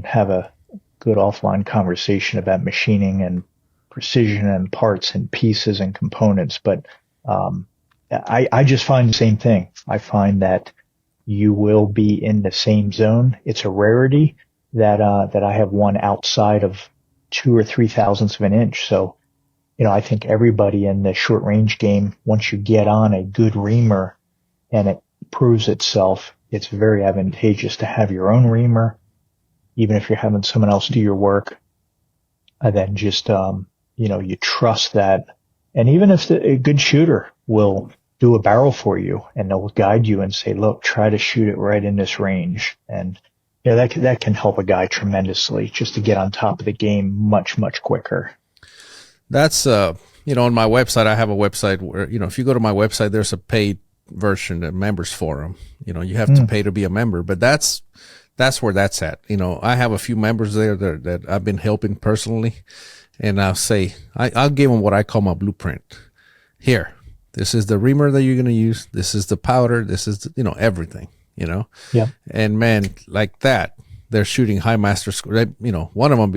have a good offline conversation about machining and precision and parts and pieces and components. But, I just find the same thing. I find that you will be in the same zone. It's a rarity that I have one outside of 2 or 3 thousandths of an inch. So, you know, I think everybody in the short range game, once you get on a good reamer and it proves itself, it's very advantageous to have your own reamer, even if you're having someone else do your work. And then just, you know, you trust that. And even if a good shooter will do a barrel for you, and they'll guide you and say, look, try to shoot it right in this range. And yeah, that can help a guy tremendously, just to get on top of the game much, much quicker. That's, you know, on my website, I have a website where, you know, if you go to my website, there's a paid version, a members forum. You know, you have to pay to be a member, but that's where that's at. You know, I have a few members there that I've been helping personally, and I'll say, I'll give them what I call my blueprint. Here, this is the reamer that you're going to use. This is the powder. This is, you know, everything. You know, and man, like that, they're shooting high master score. You know, one of them,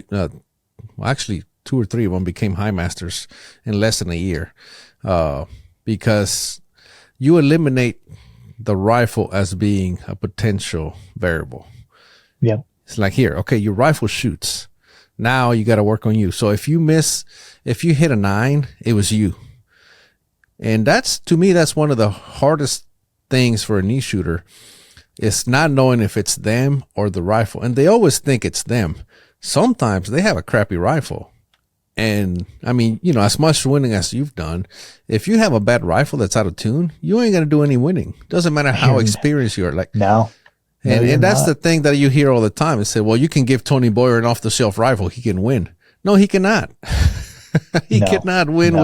well, actually two or three of them became high masters in less than a year, because you eliminate the rifle as being a potential variable. Yeah. It's like, here, okay, your rifle shoots. Now you got to work on you. So if you hit a 9, it was you. And to me, that's one of the hardest things for a knee shooter. It's not knowing if it's them or the rifle. And they always think it's them. Sometimes they have a crappy rifle. And I mean, as much winning as you've done, if you have a bad rifle that's out of tune, you ain't going to do any winning. Doesn't matter how experienced you are. Like, no. And that's the thing that you hear all the time. They say, well, you can give Tony Boyer an off-the-shelf rifle. He can win. No, he cannot. He cannot win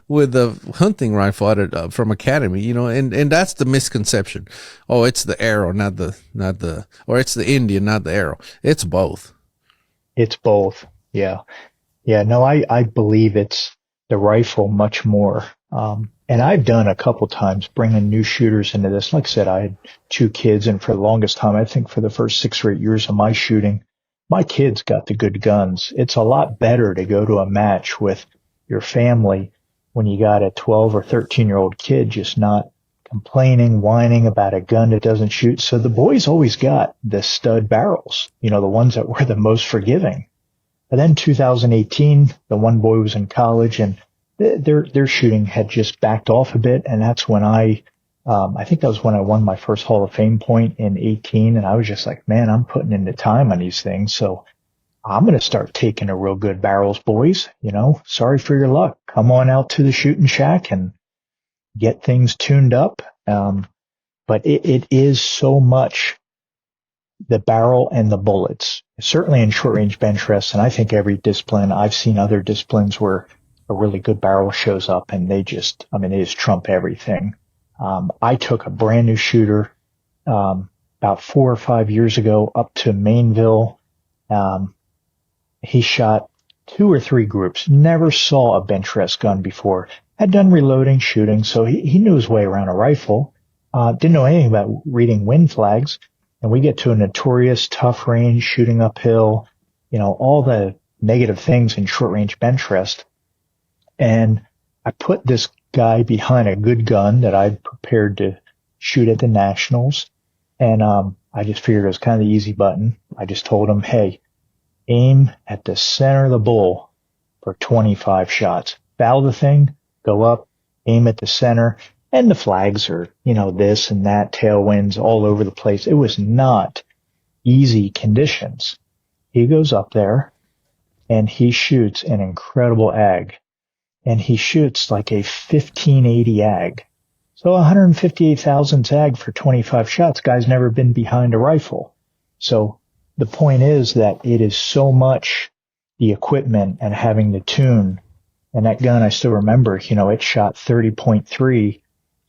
with a hunting rifle from Academy, and that's the misconception. Oh, it's the arrow, or it's the Indian, not the arrow. It's both. It's both. Yeah. Yeah. No, I believe it's the rifle much more. And I've done a couple times bringing new shooters into this. Like I said, I had 2 kids, and for the longest time, I think for the first 6 or 8 years of my shooting, my kids got the good guns. It's a lot better to go to a match with your family when you got a 12 or 13-year-old kid just not complaining, whining about a gun that doesn't shoot. So the boys always got the stud barrels, the ones that were the most forgiving. And then 2018, the one boy was in college, and their shooting had just backed off a bit. And that's when I think that was when I won my first Hall of Fame point in 18. And I was just like, man, I'm putting in the time on these things. So I'm going to start taking a real good barrels, boys. Sorry for your luck. Come on out to the shooting shack and get things tuned up. But it is so much the barrel and the bullets, certainly in short range bench rest. And I think every discipline, I've seen other disciplines where a really good barrel shows up and they just trump everything. I took a brand new shooter, about 4 or 5 years ago up to Mainville. He shot 2 or 3 groups, never saw a bench rest gun before, had done reloading, shooting. So he knew his way around a rifle, didn't know anything about reading wind flags. And we get to a notorious tough range, shooting uphill, all the negative things in short range bench rest. And I put this guy behind a good gun that I'd prepared to shoot at the Nationals. And I just figured it was kind of the easy button. I just told him, hey, aim at the center of the bull for 25 shots. Foul the thing, go up, aim at the center. And the flags are, this and that, tailwinds all over the place. It was not easy conditions. He goes up there and he shoots an incredible ag. And he shoots like a 1580 ag. So 158,000 ag for 25 shots. Guy's never been behind a rifle. So the point is that it is so much the equipment and having the tune. And that gun, I still remember, it shot 30.3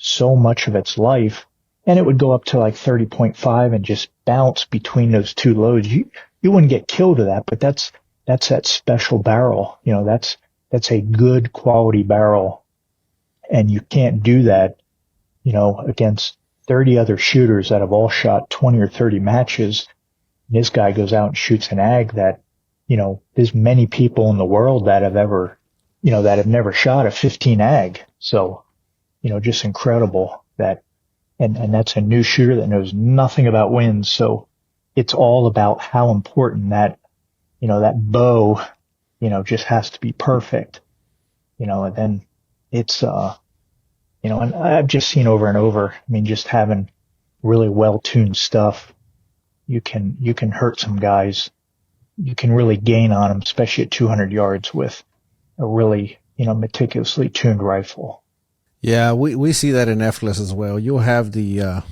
so much of its life, and it would go up to like 30.5 and just bounce between those 2 loads. You wouldn't get killed with that, but that's that special barrel. That's a good quality barrel, and you can't do that, against 30 other shooters that have all shot 20 or 30 matches. And this guy goes out and shoots an ag that, there's many people in the world that have ever, that have never shot a 15 ag. So, just incredible that, and that's a new shooter that knows nothing about winds. So it's all about how important that, that bow, just has to be perfect, and then it's, and I've just seen over and over, just having really well-tuned stuff, you can hurt some guys. You can really gain on them, especially at 200 yards with a really, meticulously tuned rifle. Yeah, we see that in FLS as well. You'll have the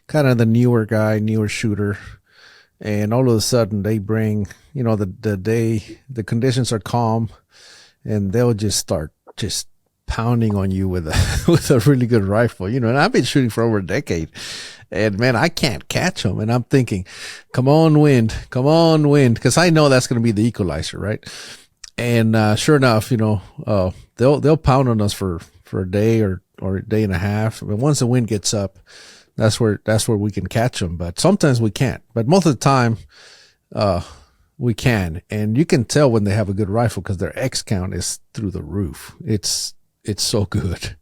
kind of the newer shooter, and all of a sudden they bring, the conditions are calm, and they'll just start just pounding on you with a really good rifle. And I've been shooting for over a decade, and man, I can't catch them. And I'm thinking, come on, wind, because I know that's going to be the equalizer, right? And sure enough, they'll pound on us for a day or a day and a half. But once the wind gets up, that's where we can catch them. But sometimes we can't. But most of the time, We can, and you can tell when they have a good rifle because their X count is through the roof. It's so good.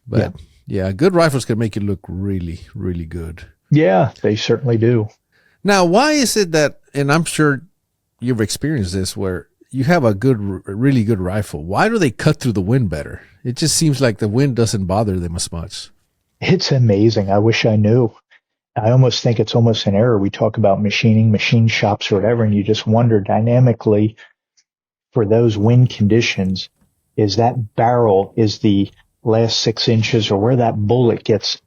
But yeah, good rifles can make you look really, really good. Yeah, they certainly do. Now, why is it that, and I'm sure you've experienced this, where you have a really good rifle, why do they cut through the wind better? It just seems like the wind doesn't bother them as much. It's amazing. I wish I knew. I almost think it's almost an error. We talk about machining, machine shops or whatever, and you just wonder dynamically for those wind conditions, is that barrel is the last 6 inches or where that bullet gets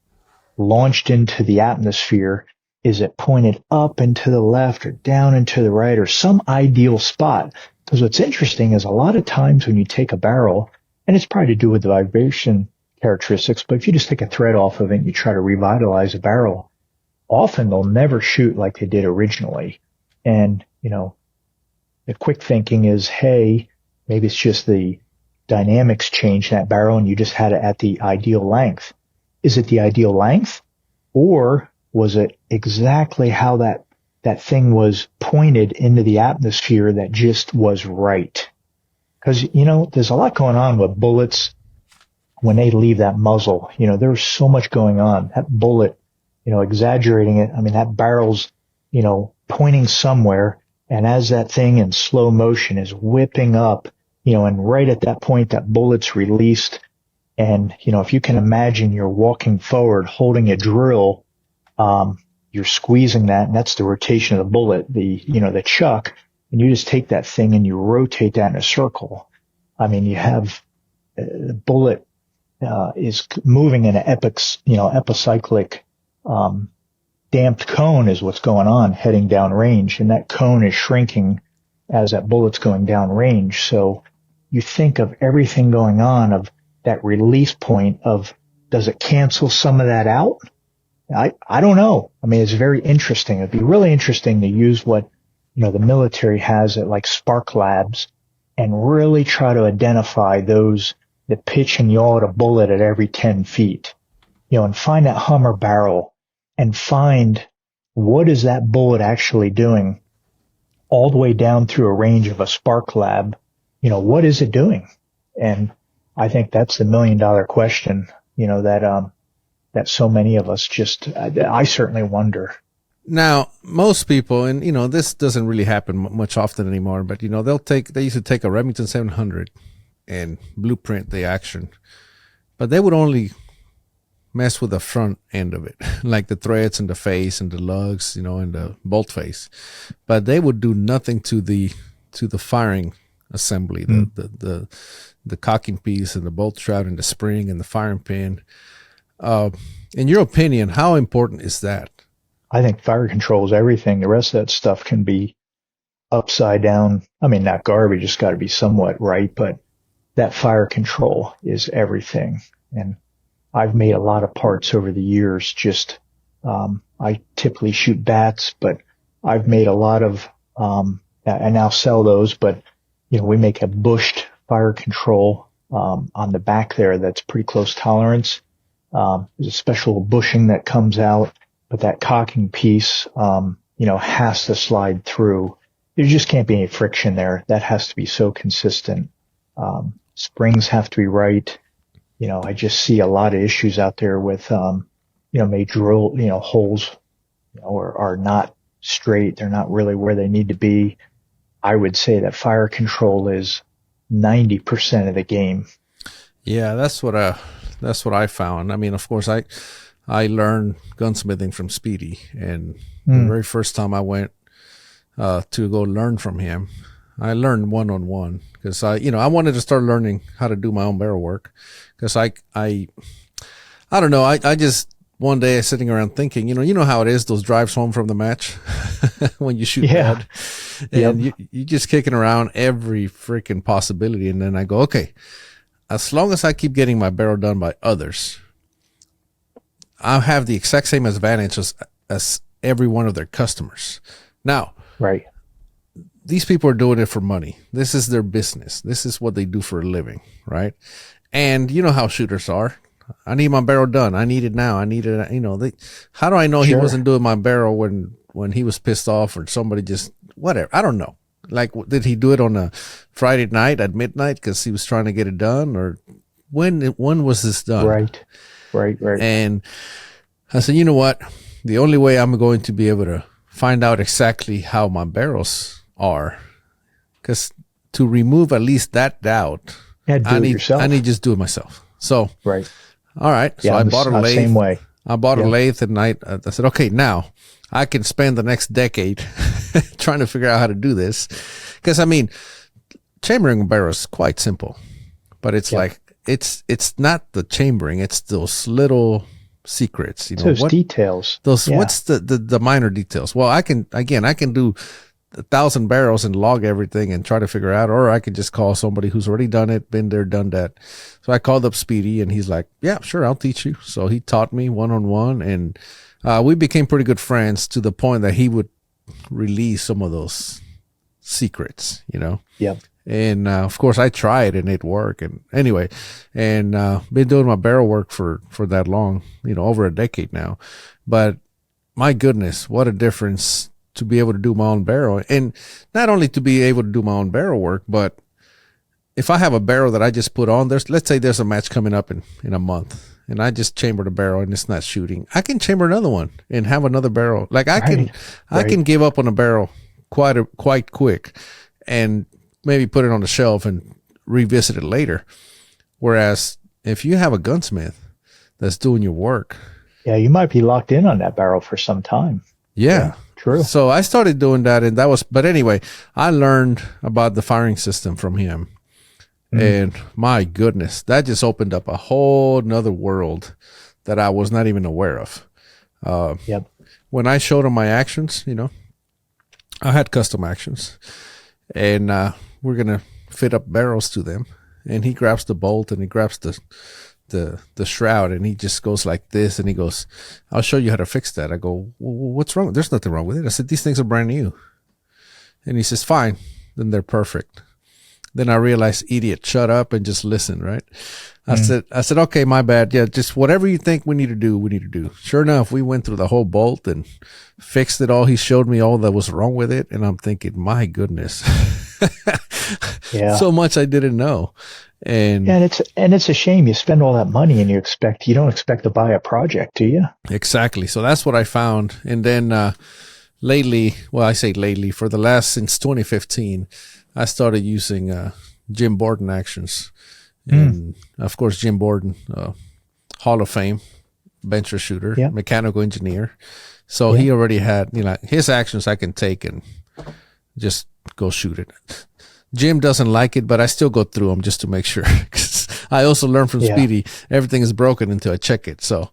launched into the atmosphere. Is it pointed up and to the left or down and to the right or some ideal spot? Because what's interesting is a lot of times when you take a barrel, and it's probably to do with the vibration characteristics, but if you just take a thread off of it and you try to revitalize a barrel, often they'll never shoot like they did originally. And, the quick thinking is, hey, maybe it's just the dynamics changed in that barrel and you just had it at the ideal length. Is it the ideal length? Or was it exactly how that thing was pointed into the atmosphere that just was right? Because, there's a lot going on with bullets when they leave that muzzle. There's so much going on. That bullet, exaggerating it. I mean, that barrel's, pointing somewhere. And as that thing in slow motion is whipping up, and right at that point, that bullet's released. And, if you can imagine you're walking forward holding a drill, you're squeezing that, and that's the rotation of the bullet, the chuck, and you just take that thing and you rotate that in a circle. I mean, you have the bullet is moving in an epicyclic damped cone is what's going on heading down range, and that cone is shrinking as that bullet's going down range. So you think of everything going on, of that release point of, does it cancel some of that out? I don't know. I mean, it's very interesting. It'd be really interesting to use what, the military has at like Spark Labs and really try to identify the pitch and yaw at a bullet at every 10 feet, and find that Hummer barrel and find what is that bullet actually doing all the way down through a range of a Spark Lab. What is it doing? And I think that's the $1 million question, that so many of us I certainly wonder. Now, most people, and this doesn't really happen much often anymore, but they used to take a Remington 700 and blueprint the action, but they would only mess with the front end of it, like the threads and the face and the lugs, and the bolt face, but they would do nothing to the firing assembly, the cocking piece and the bolt shroud and the spring and the firing pin. In your opinion, how important is that? I think fire control is everything. The rest of that stuff can be upside down. I mean, not garbage. It's got to be somewhat right, but that fire control is everything. And I've made a lot of parts over the years. I typically shoot bats, but I've made a lot of, I now sell those, but we make a bushed fire control, on the back there that's pretty close tolerance. There's a special bushing that comes out, but that cocking piece, has to slide through. There just can't be any friction there. That has to be so consistent. Springs have to be right. I just see a lot of issues out there with, may drill, holes, are not straight. They're not really where they need to be. I would say that fire control is 90% of the game. Yeah, that's what I found. I mean, of course, I learned gunsmithing from Speedy, and the very first time I went to go learn from him, I learned one-on-one because I wanted to start learning how to do my own barrel work, because I don't know, I just one day sitting around thinking, you know how it is, those drives home from the match when you shoot bad, and you just kicking around every freaking possibility, and then I go, okay, as long as I keep getting my barrel done by others, I'll have the exact same advantage as every one of their customers. Now, right. These people are doing it for money. This is their business. This is what they do for a living, right? And you know how shooters are. I need my barrel done. I need it now. I need it. How do I know he wasn't doing my barrel when he was pissed off, or somebody just whatever. I don't know. Like, did he do it on a Friday night at midnight because he was trying to get it done, or when was this done? Right. And I said, you know what? The only way I'm going to be able to find out exactly how my barrels are, because to remove at least that doubt, I need to just do it myself. So, right. All right. So I bought a lathe. Same way. I bought a lathe at night. I said, okay, now I can spend the next decade trying to figure out how to do this. Because, I mean, chambering a barrel is quite simple, but it's like, it's not the chambering. It's those little secrets, those details. What's the minor details? Well, I can do 1,000 barrels and log everything and try to figure out, or I could just call somebody who's already done it, been there, done that. So I called up Speedy, and he's like, yeah, sure, I'll teach you. So he taught me one-on-one, and we became pretty good friends to the point that he would release some of those secrets, Yep. And of course I tried and it worked. And anyway, and been doing my barrel work for that long, over a decade now. But my goodness, what a difference to be able to do my own barrel. And not only to be able to do my own barrel work, but if I have a barrel that I just put on, let's say there's a match coming up in a month, and I just chambered a barrel and it's not shooting, I can chamber another one and have another barrel. Like I can give up on a barrel quite quick and maybe put it on the shelf and revisit it later. Whereas if you have a gunsmith that's doing your work, you might be locked in on that barrel for some time. Yeah. True. So I started doing that, and but anyway, I learned about the firing system from him. And my goodness, that just opened up a whole nother world that I was not even aware of. When I showed him my actions, I had custom actions, and we're going to fit up barrels to them. And he grabs the bolt and he grabs the shroud, and he just goes like this, and he goes, I'll show you how to fix that. I go, what's wrong? There's nothing wrong with it. I said, these things are brand new. And he says, fine, then they're perfect. Then I realized, idiot, shut up and just listen, right? I said, okay, my bad. Yeah, just whatever you think we need to do. Sure enough, we went through the whole bolt and fixed it all. He showed me all that was wrong with it, and I'm thinking, my goodness. So much I didn't know. And it's a shame you spend all that money and you don't expect to buy a project, do you? Exactly. So that's what I found. And then lately, since 2015, I started using Jim Borden actions. And of course, Jim Borden, Hall of Fame, bencher shooter, mechanical engineer. So he already had, his actions I can take and just go shoot it. Jim doesn't like it, but I still go through them just to make sure. 'Cause I also learned from Speedy, everything is broken until I check it. So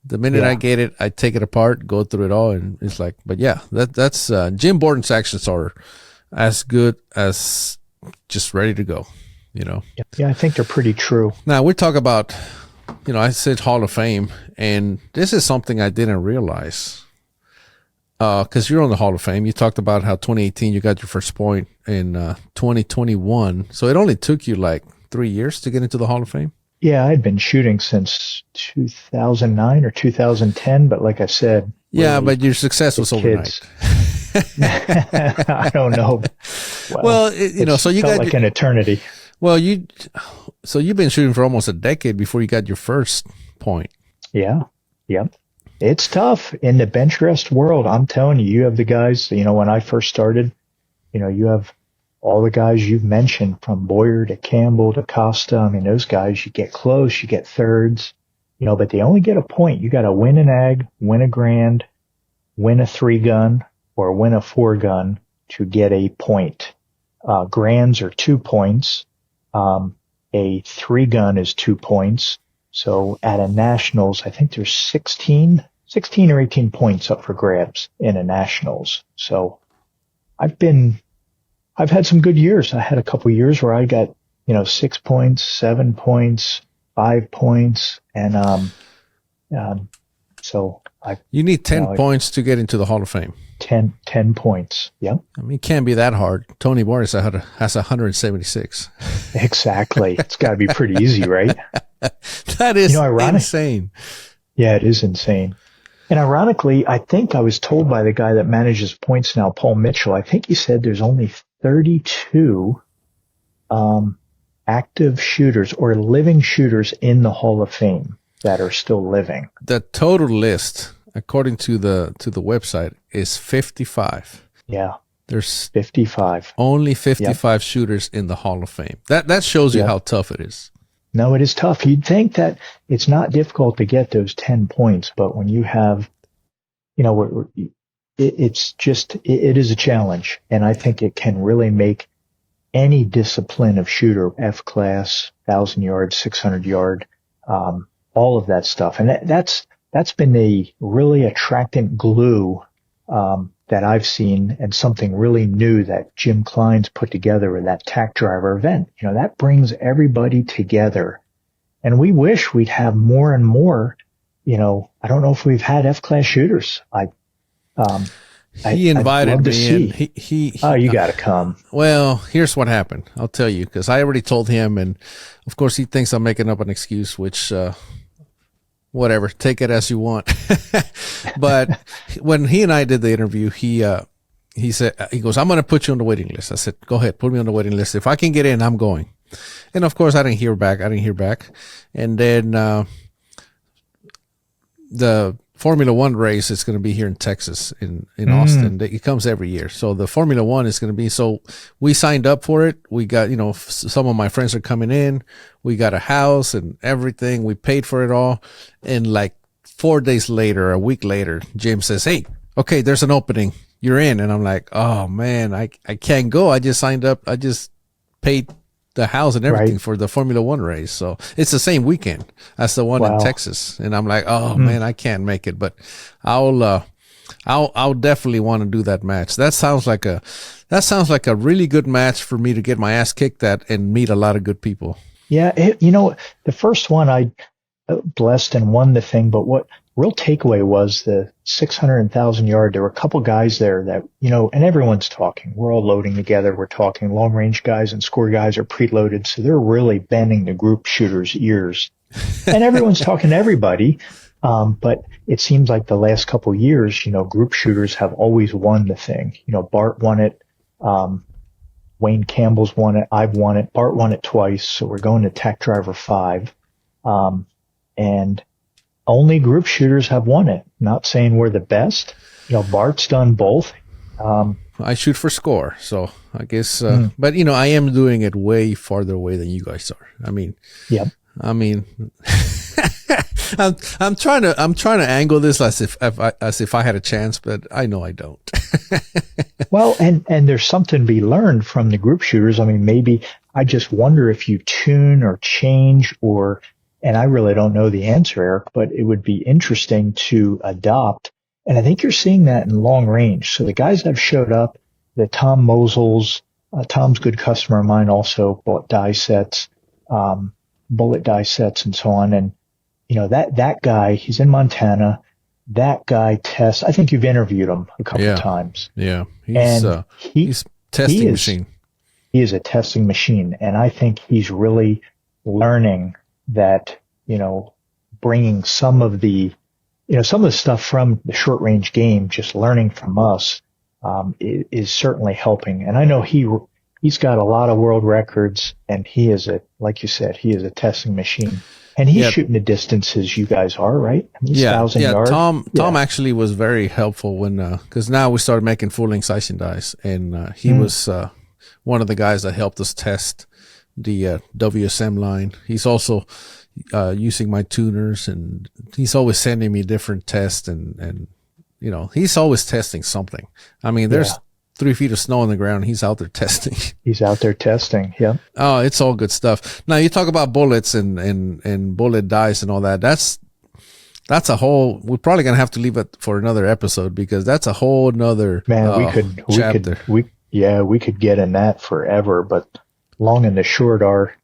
the minute I get it, I take it apart, go through it all, and it's like, but that's Jim Borden's actions are as good as just ready to go, Yeah, I think they're pretty true. Now we talk about, I said Hall of Fame, and this is something I didn't realize. Because you're on the Hall of Fame. You talked about how 2018 you got your first point in 2021. So it only took you like 3 years to get into the Hall of Fame? Yeah, I'd been shooting since 2009 or 2010, but like I said... Yeah, but your success was overnight. I don't know. Well, so you got... like an eternity. Well, so you've been shooting for almost a decade before you got your first point. Yeah, yep. It's tough in the bench rest world. I'm telling you, you have the guys, when I first started, you have all the guys you've mentioned, from Boyer to Campbell to Costa. I mean, those guys, you get close, you get thirds, but they only get a point. You got to win an ag, win a grand, win a 3-gun, or win a 4-gun to get a point. Grands are 2 points. A 3-gun is 2 points. So at a nationals, I think there's 16 or 18 points up for grabs in a nationals. So I've had some good years. I had a couple years where I got, 6 points, 7 points, 5 points. And, so you need 10 points to get into the Hall of Fame. 10 points. Yep. I mean, it can't be that hard. Tony Boris has 176. Exactly. It's got to be pretty easy, right? That is insane. Yeah, it is insane. And ironically, I think I was told by the guy that manages points now, Paul Mitchell, I think he said there's only 32 active shooters or living shooters in the Hall of Fame that are still living. The total list, according to the website, is 55. Yeah. There's 55. Only 55 shooters in the Hall of Fame. That shows you how tough it is. No, it is tough. You'd think that it's not difficult to get those 10 points, but when you have, it's just, it is a challenge. And I think it can really make any discipline of shooter, F class, 1,000 yard, 600 yard, all of that stuff. And that's been a really attractant glue, that I've seen, and something really new that Jim Klein's put together with that Tack Driver event. That brings everybody together. And we wish we'd have more and more, I don't know if we've had F-class shooters. He invited me in. You got to come. Well, here's what happened. I'll tell you, because I already told him, and of course he thinks I'm making up an excuse, which, whatever, take it as you want. But when he and I did the interview, he said, he goes, I'm going to put you on the waiting list. I said, go ahead, put me on the waiting list. If I can get in, I'm going. And of course I didn't hear back. And then, the Formula One race is going to be here in Texas, in Austin. It comes every year. So the Formula One is going to be, so we signed up for it. We got, some of my friends are coming in. We got a house and everything. We paid for it all. And like 4 days later, a week later, Jim says, hey, okay, there's an opening. You're in. And I'm like, oh man, I can't go. I just signed up. I just paid the house and everything for the Formula One race. So it's the same weekend as the one in Texas. And I'm like, oh man, I can't make it, but I'll definitely want to do that match. That sounds like a really good match for me to get my ass kicked at and meet a lot of good people. Yeah. The first one I blessed and won the thing, but what real takeaway was the 600,000 yard. There were a couple guys there that, and everyone's talking. We're all loading together. We're talking. Long range guys and score guys are preloaded. So they're really bending the group shooters' ears. And everyone's talking to everybody. But it seems like the last couple of years, group shooters have always won the thing. Bart won it. Wayne Campbell's won it. I've won it. Bart won it twice. So we're going to Tack Driver 5. And only group shooters have won it. Not saying we're the best. Bart's done both. I shoot for score, so I guess. But I am doing it way farther away than you guys are. I'm trying to angle this as if I had a chance, but I know I don't. Well, and there's something to be learned from the group shooters. Maybe I just wonder if you tune or change and I really don't know the answer, Eric, but it would be interesting to adopt. And I think you're seeing that in long range. So the guys that have showed up, the Tom Mosels, Tom's a good customer of mine, also bought die sets, bullet die sets and so on. And, that guy, he's in Montana. That guy tests. I think you've interviewed him a couple of times. Yeah. He's testing machine. He is a testing machine. And I think he's really learning that, bringing some of the stuff from the short range game, just learning from us, is certainly helping. And I know he's got a lot of world records, and he is like you said, he is a testing machine. And he's shooting the distances you guys are, right? 1,000 yards. Tom actually was very helpful when, cause now we started making full-length Sighting dice, and he was, one of the guys that helped us test the WSM line. He's also using my tuners, and he's always sending me different tests, and he's always testing something. There's 3 feet of snow on the ground. He's out there testing. He's out there testing. Yeah. Oh, it's all good stuff. Now you talk about bullets and bullet dice and all that. That's a whole. We're probably gonna have to leave it for another episode, because that's a whole nother chapter. We could get in that forever, but long and the short are,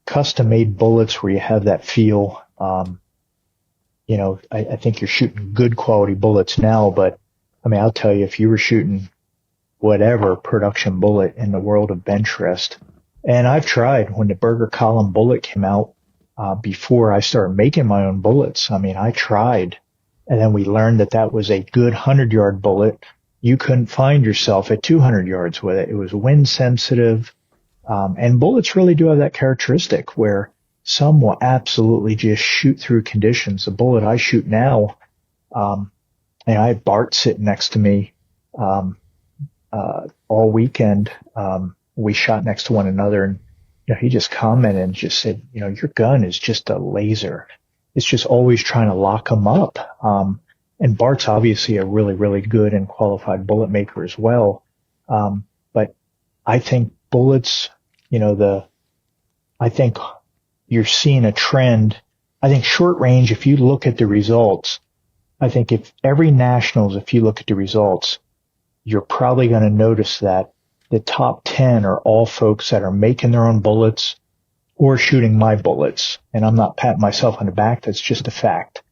custom made bullets where you have that feel. I think you're shooting good quality bullets now, but I'll tell you, if you were shooting whatever production bullet in the world of bench rest, and I've tried when the Burger Column bullet came out, before I started making my own bullets, I tried, And then we learned that that was a good 100-yard bullet. You couldn't find yourself at 200 yards with it. It was wind sensitive. And bullets really do have that characteristic where some will absolutely just shoot through conditions. The bullet I shoot now, and I have Bart sitting next to me, all weekend. We shot next to one another, and he just commented and just said, your gun is just a laser. It's just always trying to lock them up. And Bart's obviously a really, really good and qualified bullet maker as well. But I think bullets, I think you're seeing a trend. I think short range, if you look at the results, I think if every nationals, if you look at the results, you're probably going to notice that the top 10 are all folks that are making their own bullets or shooting my bullets. And I'm not patting myself on the back. That's just a fact.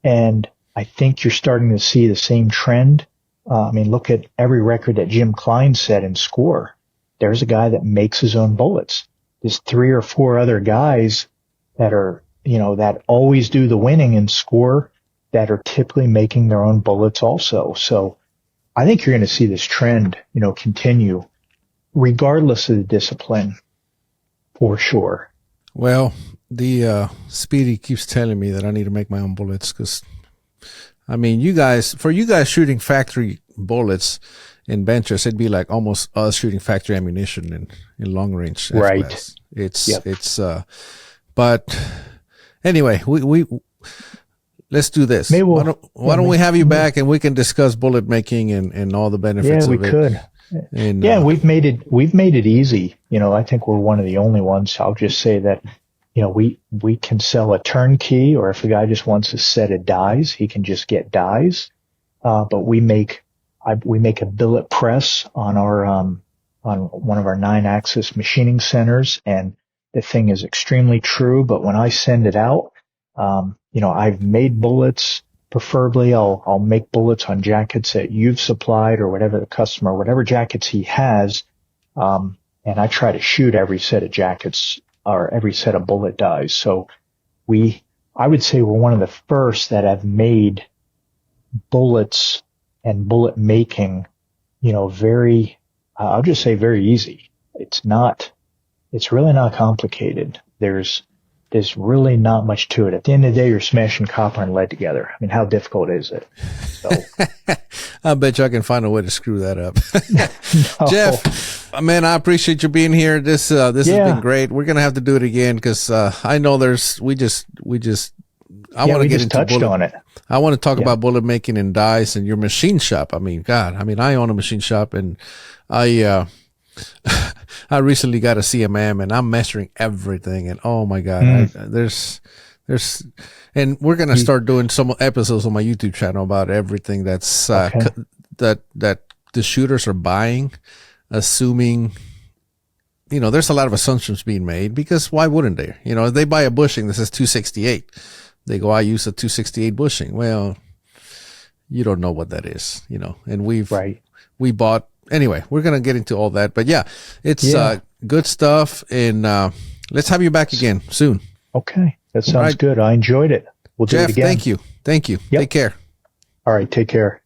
And I think you're starting to see the same trend. Look at every record that Jim Klein set in score. There's a guy that makes his own bullets. There's 3 or 4 other guys that are, that always do the winning in score that are typically making their own bullets also. So I think you're going to see this trend, continue regardless of the discipline for sure. Well, the Speedy keeps telling me that I need to make my own bullets because, you guys shooting factory bullets in benches, it'd be like almost us shooting factory ammunition in long range. Right. But anyway, we let's do this. Why don't we have you back and we can discuss bullet making and all the benefits of it? Yeah, we could. And we've made it easy. I think we're one of the only ones. I'll just say that, we can sell a turnkey, or if a guy just wants a set of dies, he can just get dies. But we make a billet press on on one of our 9-axis machining centers, and the thing is extremely true. But when I send it out, I've made bullets. Preferably, I'll make bullets on jackets that you've supplied or whatever the customer, whatever jackets he has. And I try to shoot every set of jackets or every set of bullet dies. So I would say we're one of the first that have made bullets and bullet making, very, I'll just say very easy. It's really not complicated. There's really not much to it. At the end of the day, you're smashing copper and lead together. How difficult is it? So. I bet you I can find a way to screw that up. No. Jeff, man, I appreciate you being here. This has been great. We're going to have to do it again because I know I want to get into touched on it. I want to talk about bullet making and dies and your machine shop. I own a machine shop, and I recently got a CMM and I'm measuring everything, and oh my God, there's and we're going to start doing some episodes on my YouTube channel about everything that's that the shooters are buying, assuming, there's a lot of assumptions being made because why wouldn't they? If they buy a bushing that says 268, they go, I use a 268 bushing. Well, you don't know what that is, and we bought. Anyway, we're going to get into all that. But yeah, it's good stuff. And let's have you back again soon. Okay. That sounds good. I enjoyed it. We'll do it again. Thank you. Yep. Take care. All right. Take care.